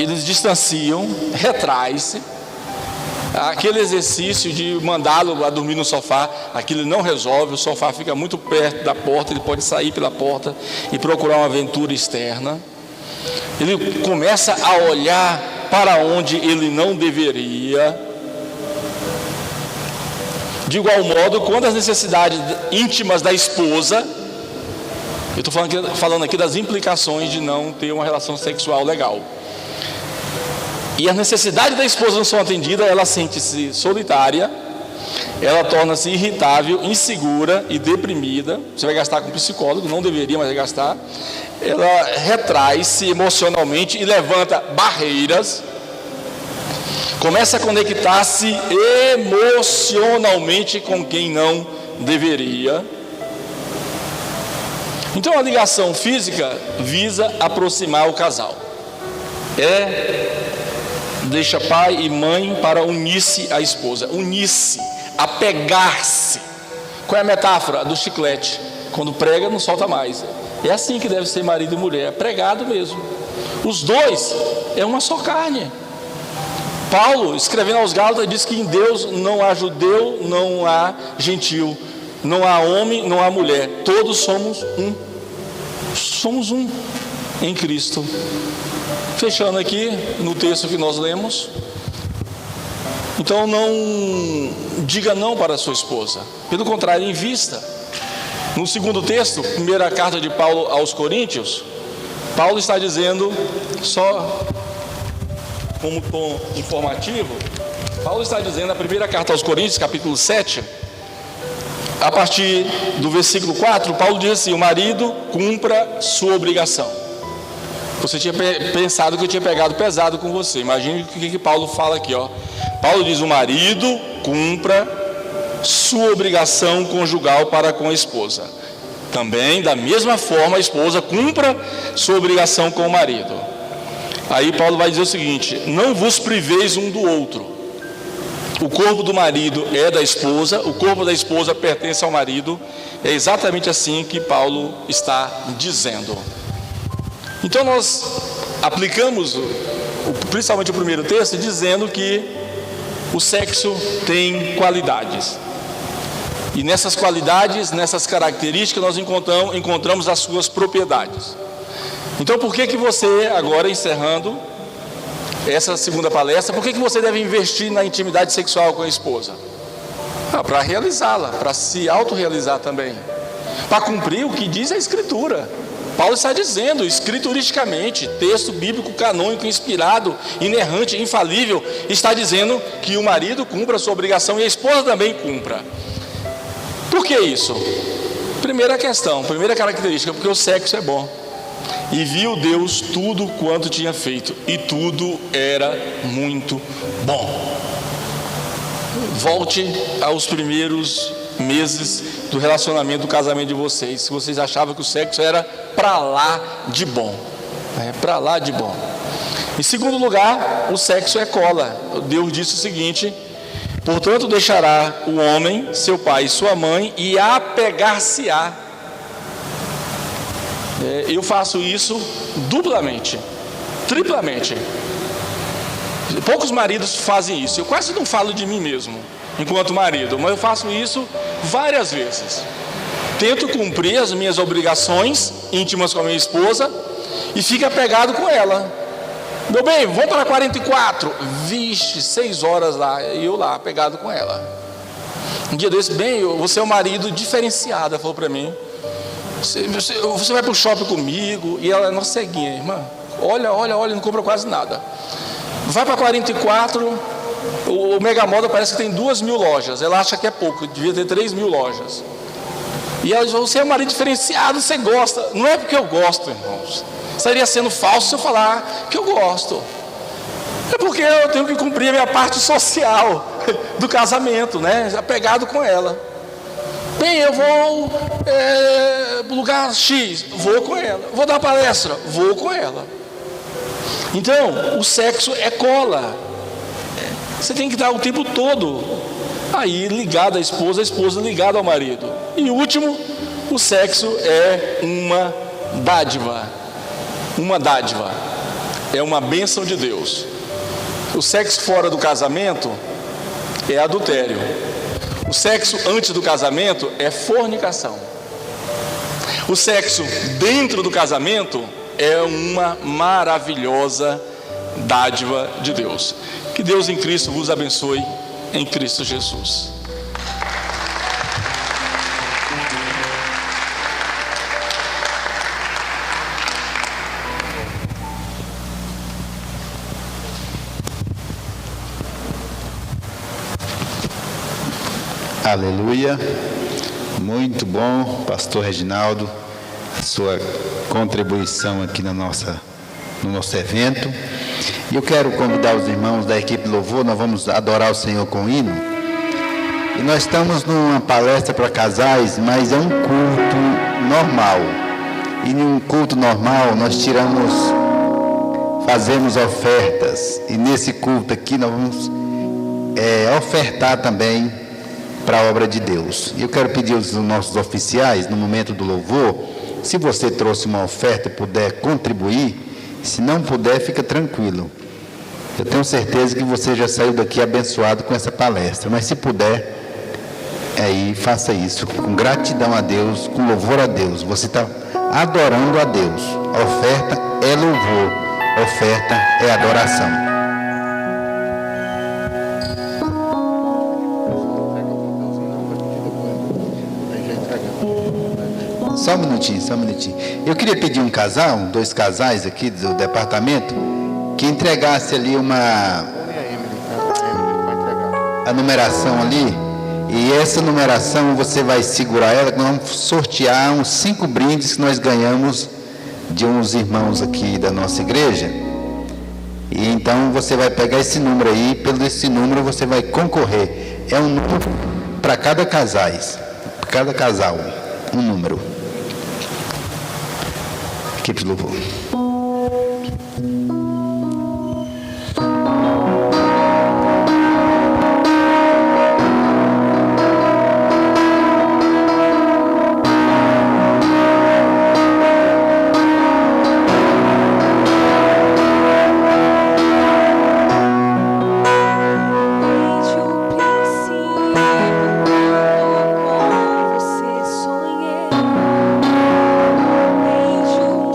eles distanciam, retrai-se. Aquele exercício de mandá-lo a dormir no sofá, aquilo não resolve, o sofá fica muito perto da porta, ele pode sair pela porta e procurar uma aventura externa. Ele começa a olhar para onde ele não deveria. De igual modo, quando as necessidades íntimas da esposa, eu estou falando aqui das implicações de não ter uma relação sexual legal, e as necessidades da esposa não são atendidas, ela sente-se solitária, ela torna-se irritável, insegura e deprimida. Você vai gastar com psicólogo, não deveria, mas vai gastar. Ela retrai-se emocionalmente e levanta barreiras, começa a conectar-se emocionalmente com quem não deveria. Então a ligação física visa aproximar o casal, deixa pai e mãe para unir-se à esposa, unir-se, apegar-se. Qual é a metáfora? Do chiclete, quando prega não solta mais. É assim que deve ser marido e mulher, pregado mesmo. Os dois é uma só carne. Paulo, escrevendo aos Gálatas, diz que em Deus não há judeu, não há gentil, não há homem, não há mulher, todos somos um. Somos um em Cristo. Fechando aqui no texto que nós lemos. Então não diga não para a sua esposa, pelo contrário, invista. No segundo texto, primeira carta de Paulo aos Coríntios, Paulo está dizendo, só como tom informativo, Paulo está dizendo na primeira carta aos Coríntios, capítulo 7, a partir do versículo 4, Paulo diz assim: o marido cumpra sua obrigação. Você tinha pensado que eu tinha pegado pesado com você. Imagine o que Paulo fala aqui, ó. Paulo diz: o marido cumpra sua obrigação conjugal para com a esposa. Também, da mesma forma, a esposa cumpra sua obrigação com o marido. Aí Paulo vai dizer o seguinte: não vos priveis um do outro. O corpo do marido é da esposa, o corpo da esposa pertence ao marido. É exatamente assim que Paulo está dizendo. Então nós aplicamos principalmente o primeiro texto dizendo que o sexo tem qualidades. E nessas qualidades, nessas características, nós encontramos as suas propriedades. Então por que você, agora encerrando essa segunda palestra, por que você deve investir na intimidade sexual com a esposa? Para realizá-la, para se autorrealizar também, para cumprir o que diz a Escritura. Paulo está dizendo, escrituristicamente, texto bíblico canônico, inspirado, inerrante, infalível, está dizendo que o marido cumpra a sua obrigação e a esposa também cumpra. Por que isso? Primeira questão, primeira característica, porque o sexo é bom. E viu Deus tudo quanto tinha feito, e tudo era muito bom. Volte aos primeiros meses do relacionamento, do casamento de vocês, se vocês achavam que o sexo era para lá de bom. Para lá de bom. Em segundo lugar, o sexo é cola. Deus disse o seguinte: portanto deixará o homem, seu pai e sua mãe, e apegar-se-á. Eu faço isso duplamente, triplamente. Poucos maridos fazem isso. Eu quase não falo de mim mesmo enquanto marido, mas eu faço isso várias vezes. Tento cumprir as minhas obrigações íntimas com a minha esposa e fico apegado com ela. Meu bem, vamos para 44. Vixe, 6 horas lá, e eu lá, apegado com ela. Um dia desse, bem, você é um marido diferenciado, ela falou para mim. Você vai para o shopping comigo? E ela é nossa ceguinha, irmã. Olha, não compra quase nada. Vai para 44. O Mega Moda parece que tem 2.000 lojas. Ela acha que é pouco, devia ter 3.000 lojas. E ela diz: você é um marido diferenciado, você gosta. Não é porque eu gosto, irmãos. Estaria sendo falso se eu falar que eu gosto. É porque eu tenho que cumprir a minha parte social do casamento, né? Apegado com ela. Bem, eu vou para o lugar X, vou com ela. Vou dar palestra, vou com ela. Então, o sexo é cola. Você tem que dar o tempo todo aí ligado à esposa, a esposa ligada ao marido. E último, o sexo é uma dádiva. Uma dádiva. é uma bênção de Deus. O sexo fora do casamento é adultério. O sexo antes do casamento é fornicação. O sexo dentro do casamento é uma maravilhosa dádiva de Deus. Que Deus em Cristo vos abençoe, em Cristo Jesus. Aleluia, muito bom, pastor Reginaldo, a sua contribuição aqui no nosso evento. E eu quero convidar os irmãos da equipe Louvor, nós vamos adorar o Senhor com hino. E nós estamos numa palestra para casais, mas é um culto normal. E num culto normal nós fazemos ofertas. E nesse culto aqui nós vamos ofertar também para a obra de Deus. E eu quero pedir aos nossos oficiais, no momento do louvor, se você trouxe uma oferta e puder contribuir, se não puder, fica tranquilo. Eu tenho certeza que você já saiu daqui abençoado com essa palestra, mas se puder, aí faça isso com gratidão a Deus, com louvor a Deus. Você está adorando a Deus. A oferta é louvor, a oferta é adoração. Só um minutinho. Eu queria pedir dois casais aqui do departamento, que entregasse ali a numeração ali, e essa numeração você vai segurar ela, que nós vamos sortear uns 5 brindes que nós ganhamos de uns irmãos aqui da nossa igreja. E então você vai pegar esse número aí, pelo esse número você vai concorrer. É um número para cada casal, um número. Equipe de louvor. Você sonhei, desde o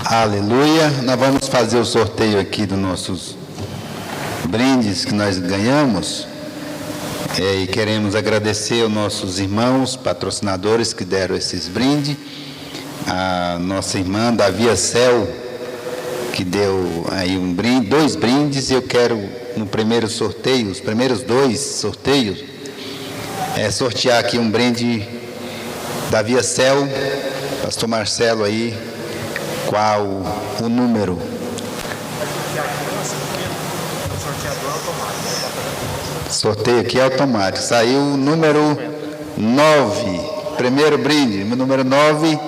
Aleluia. Nós vamos fazer o sorteio aqui dos nossos brindes que nós ganhamos. E queremos agradecer aos nossos irmãos patrocinadores que deram esses brindes. A nossa irmã Davia Cel, que deu aí um brinde, 2 brindes. Eu quero, no primeiro sorteio, os primeiros 2 sorteios, sortear aqui um brinde da Via Cel, pastor Marcelo aí, qual o número? Sorteio aqui é automático. Saiu o número 9, primeiro brinde, o número 9,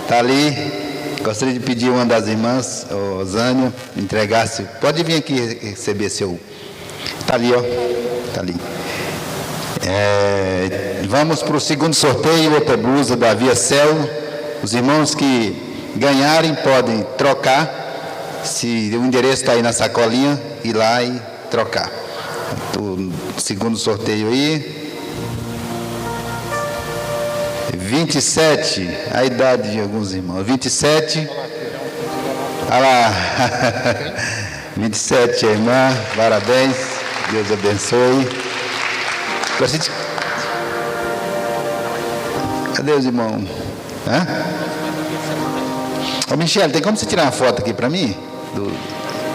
está ali. Gostaria de pedir uma das irmãs, Zânia, entregasse. Pode vir aqui receber seu. Está ali, ó. Está ali. Vamos para o segundo sorteio, outra blusa da Via Cel. Os irmãos que ganharem podem trocar. Se o endereço está aí na sacolinha, ir lá e trocar. O segundo sorteio aí. 27, a idade de alguns irmãos. 27. Olha lá. 27, a irmã. Parabéns. Deus abençoe. Cadê os irmãos? Ô, Michele, tem como você tirar uma foto aqui para mim?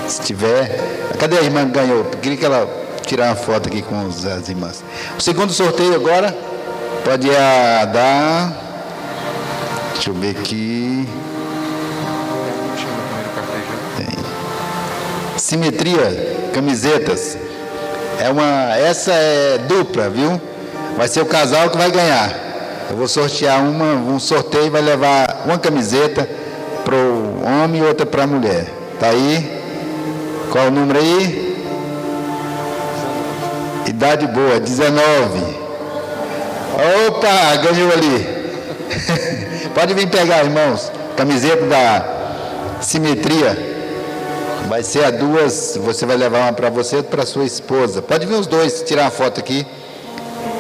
Se tiver. Cadê a irmã que ganhou? Queria que ela tirar uma foto aqui com as irmãs. O segundo sorteio agora. Pode dar. Deixa eu ver aqui. Tem. Simetria, camisetas. Essa é dupla, viu? Vai ser o casal que vai ganhar. Eu vou sortear um sorteio vai levar uma camiseta para o homem e outra para a mulher. Tá aí? Qual o número aí? Idade boa, 19. Opa, ganhou ali. Pode vir pegar, irmãos. Camiseta da Simetria. Vai ser a 2. Você vai levar uma para você e outra para sua esposa. Pode vir os 2, tirar uma foto aqui.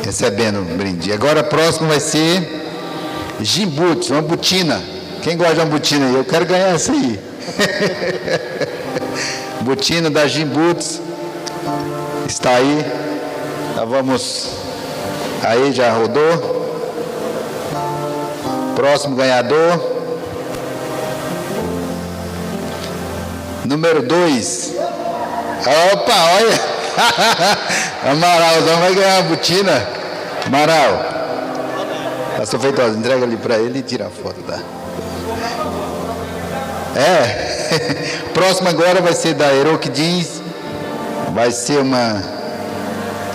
Recebendo um brinde. Agora, próximo vai ser Gimbuts, uma botina. Quem gosta de uma botina aí? Eu quero ganhar essa aí. Botina da Gimbuts. Está aí. Nós vamos... Aí já rodou. Próximo ganhador. Número 2. Opa, olha. Amaralzão vai ganhar a botina. Amaral. Pastor Feitosa, entrega ali para ele e tira a foto, tá? Próximo agora vai ser da Heroic Jeans. Vai ser uma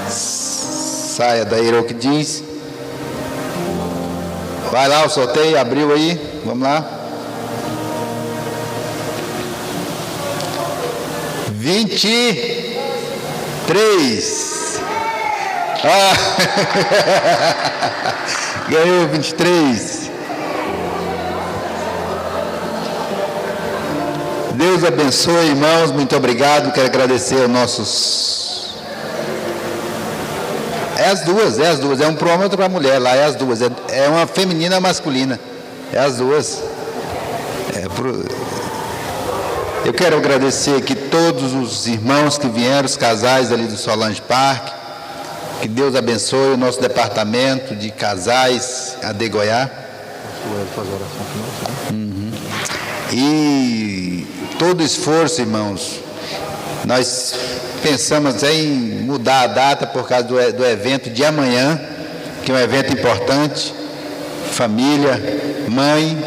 saia da Heroic Jeans. Vai lá o sorteio, abriu aí. Vamos lá. 23. Ganhou 23. Deus abençoe, irmãos. Muito obrigado. Quero agradecer aos nossos... É as duas. É um para o homem e outro para a mulher. Lá é as duas. É uma feminina e uma masculina. É as duas. Eu quero agradecer aqui todos os irmãos que vieram, os casais ali do Solange Park. Que Deus abençoe o nosso departamento de casais a de Goiás. E todo esforço, irmãos, nós pensamos em mudar a data por causa do evento de amanhã, que é um evento importante, família, mãe,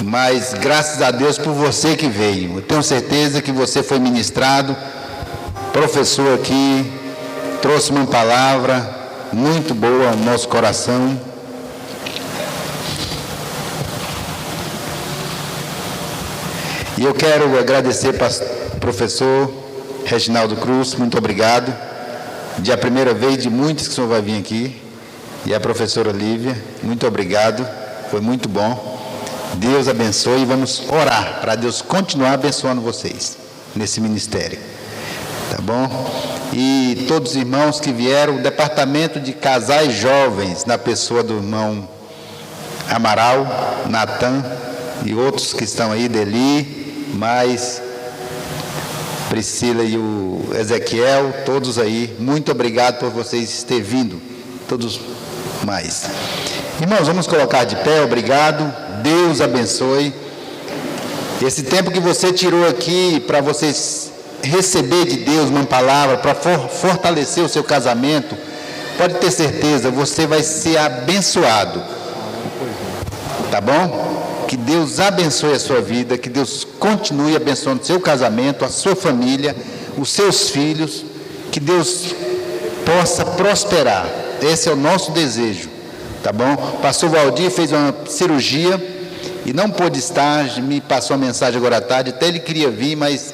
mas graças a Deus por você que veio. Eu tenho certeza que você foi ministrado, professor aqui, trouxe uma palavra muito boa ao nosso coração. E eu quero agradecer para o professor Reginaldo Cruz, muito obrigado. De a primeira vez de muitos que o senhor vai vir aqui. E a professora Lívia, muito obrigado, foi muito bom. Deus abençoe e vamos orar para Deus continuar abençoando vocês nesse ministério. Tá bom? E todos os irmãos que vieram, o departamento de casais jovens, na pessoa do irmão Amaral, Natan, e outros que estão aí, Deli, mais Priscila e o Ezequiel, todos aí, muito obrigado por vocês terem vindo, todos mais. Irmãos, vamos colocar de pé, obrigado, Deus abençoe. Esse tempo que você tirou aqui para vocês receber de Deus uma palavra, para fortalecer o seu casamento, pode ter certeza, você vai ser abençoado, tá bom? Que Deus abençoe a sua vida, que Deus continue abençoando o seu casamento, a sua família, os seus filhos, que Deus possa prosperar. Esse é o nosso desejo, tá bom? O pastor Valdir fez uma cirurgia e não pôde estar, me passou uma mensagem agora à tarde, até ele queria vir, mas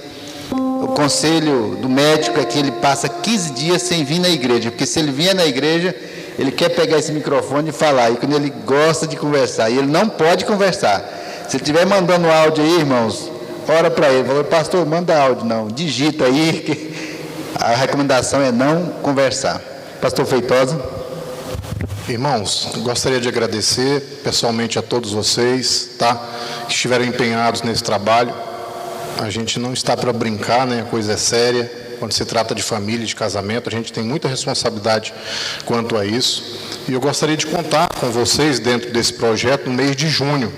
o conselho do médico é que ele passa 15 dias sem vir na igreja, porque se ele vier na igreja, ele quer pegar esse microfone e falar, e quando ele gosta de conversar, e ele não pode conversar. Se ele estiver mandando áudio aí, irmãos, ora para ele, fala, pastor, manda áudio, não, digita aí, que a recomendação é não conversar. Pastor Feitosa. Irmãos, gostaria de agradecer pessoalmente a todos vocês, tá, que estiveram empenhados nesse trabalho. A gente não está para brincar, né? A coisa é séria. Quando se trata de família, de casamento, a gente tem muita responsabilidade quanto a isso. E eu gostaria de contar com vocês dentro desse projeto no mês de junho.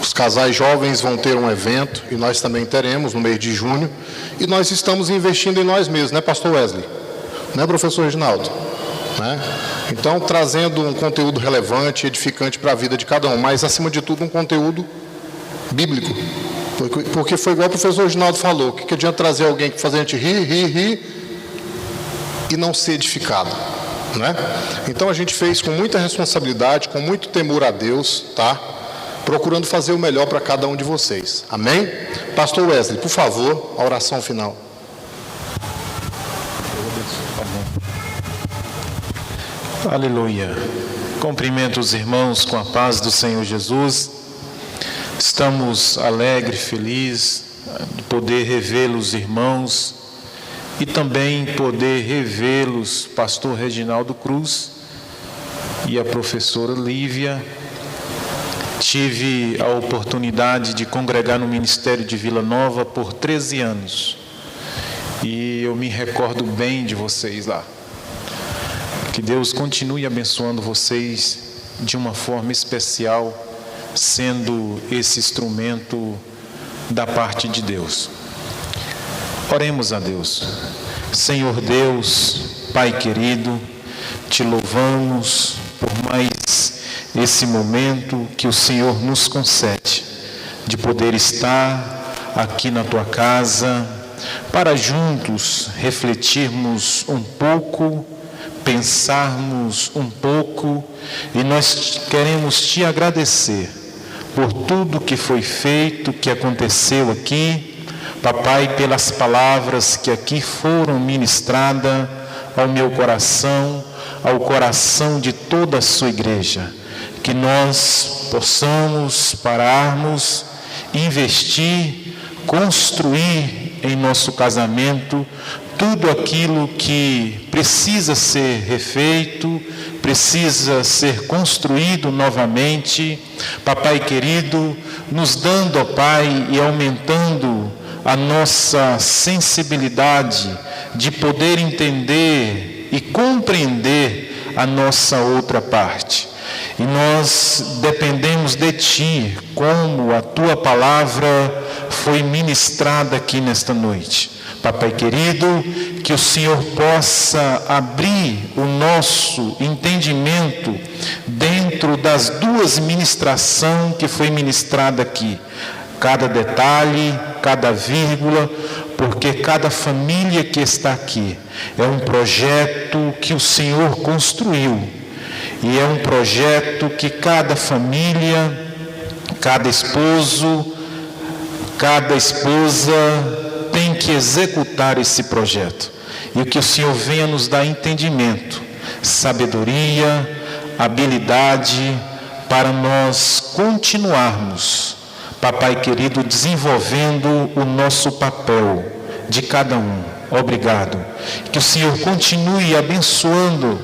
Os casais jovens vão ter um evento e nós também teremos no mês de junho. E nós estamos investindo em nós mesmos, né, pastor Wesley? Né, professor Reginaldo? Né? Então, trazendo um conteúdo relevante, edificante para a vida de cada um, mas, acima de tudo, um conteúdo bíblico. Porque foi igual o professor Reginaldo falou, que adianta trazer alguém que faz a gente rir e não ser edificado, né? Então a gente fez com muita responsabilidade, com muito temor a Deus, tá? Procurando fazer o melhor para cada um de vocês, amém? Pastor Wesley, por favor, a oração final. Aleluia. Cumprimento os irmãos com a paz do Senhor Jesus. Estamos alegres, felizes de poder revê-los, irmãos, e também poder revê-los, pastor Reginaldo Cruz e a professora Lívia. Tive a oportunidade de congregar no Ministério de Vila Nova por 13 anos, e eu me recordo bem de vocês lá. Que Deus continue abençoando vocês de uma forma especial, sendo esse instrumento da parte de Deus. Oremos a Deus. Senhor Deus, Pai querido, te louvamos por mais esse momento que o Senhor nos concede, de poder estar aqui na tua casa, para juntos refletirmos um pouco, pensarmos um pouco, e nós queremos te agradecer por tudo que foi feito, que aconteceu aqui, papai, pelas palavras que aqui foram ministradas ao meu coração, ao coração de toda a sua igreja, que nós possamos pararmos, investir, construir em nosso casamento tudo aquilo que precisa ser refeito, precisa ser construído novamente, papai querido, nos dando, ó Pai, e aumentando a nossa sensibilidade de poder entender e compreender a nossa outra parte. E nós dependemos de Ti, como a Tua palavra foi ministrada aqui nesta noite. Papai querido, que o Senhor possa abrir o nosso entendimento dentro das duas ministrações que foi ministrada aqui. Cada detalhe, cada vírgula, porque cada família que está aqui é um projeto que o Senhor construiu. E é um projeto que cada família, cada esposo, cada esposa tem que executar esse projeto. E que o Senhor venha nos dar entendimento, sabedoria, habilidade para nós continuarmos, papai querido, desenvolvendo o nosso papel de cada um. Obrigado. Que o Senhor continue abençoando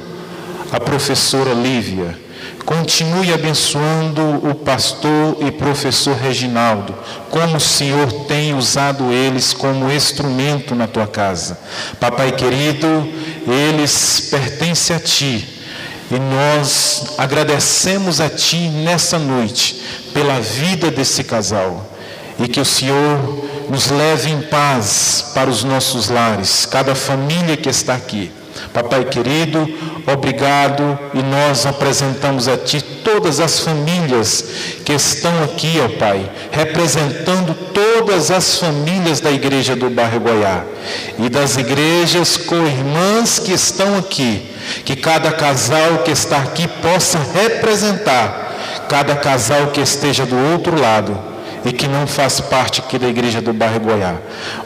a professora Lívia, continue abençoando o pastor e professor Reginaldo, como o Senhor tem usado eles como instrumento na tua casa. Papai querido, eles pertencem a Ti, e nós agradecemos a Ti nessa noite pela vida desse casal, e que o Senhor nos leve em paz para os nossos lares, cada família que está aqui. Papai querido, obrigado, e nós apresentamos a Ti todas as famílias que estão aqui, ó Pai, representando todas as famílias da igreja do bairro Goiá e das igrejas co-irmãs que estão aqui, que cada casal que está aqui possa representar cada casal que esteja do outro lado e que não faz parte aqui da igreja do bairro Goiá.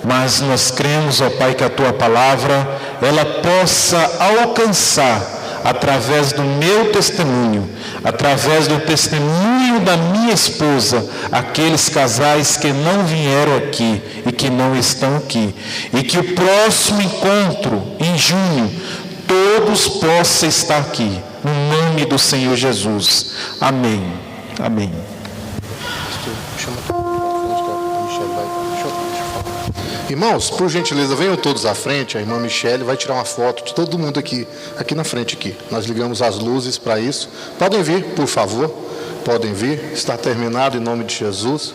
Mas nós cremos, ó Pai, que a Tua palavra, ela possa alcançar, através do meu testemunho, através do testemunho da minha esposa, aqueles casais que não vieram aqui e que não estão aqui. E que o próximo encontro, em junho, todos possam estar aqui, no nome do Senhor Jesus. Amém. Amém. Irmãos, por gentileza, venham todos à frente. A irmã Michele vai tirar uma foto de todo mundo aqui na frente aqui. Nós ligamos as luzes para isso. Podem vir, por favor. Podem vir. Está terminado em nome de Jesus.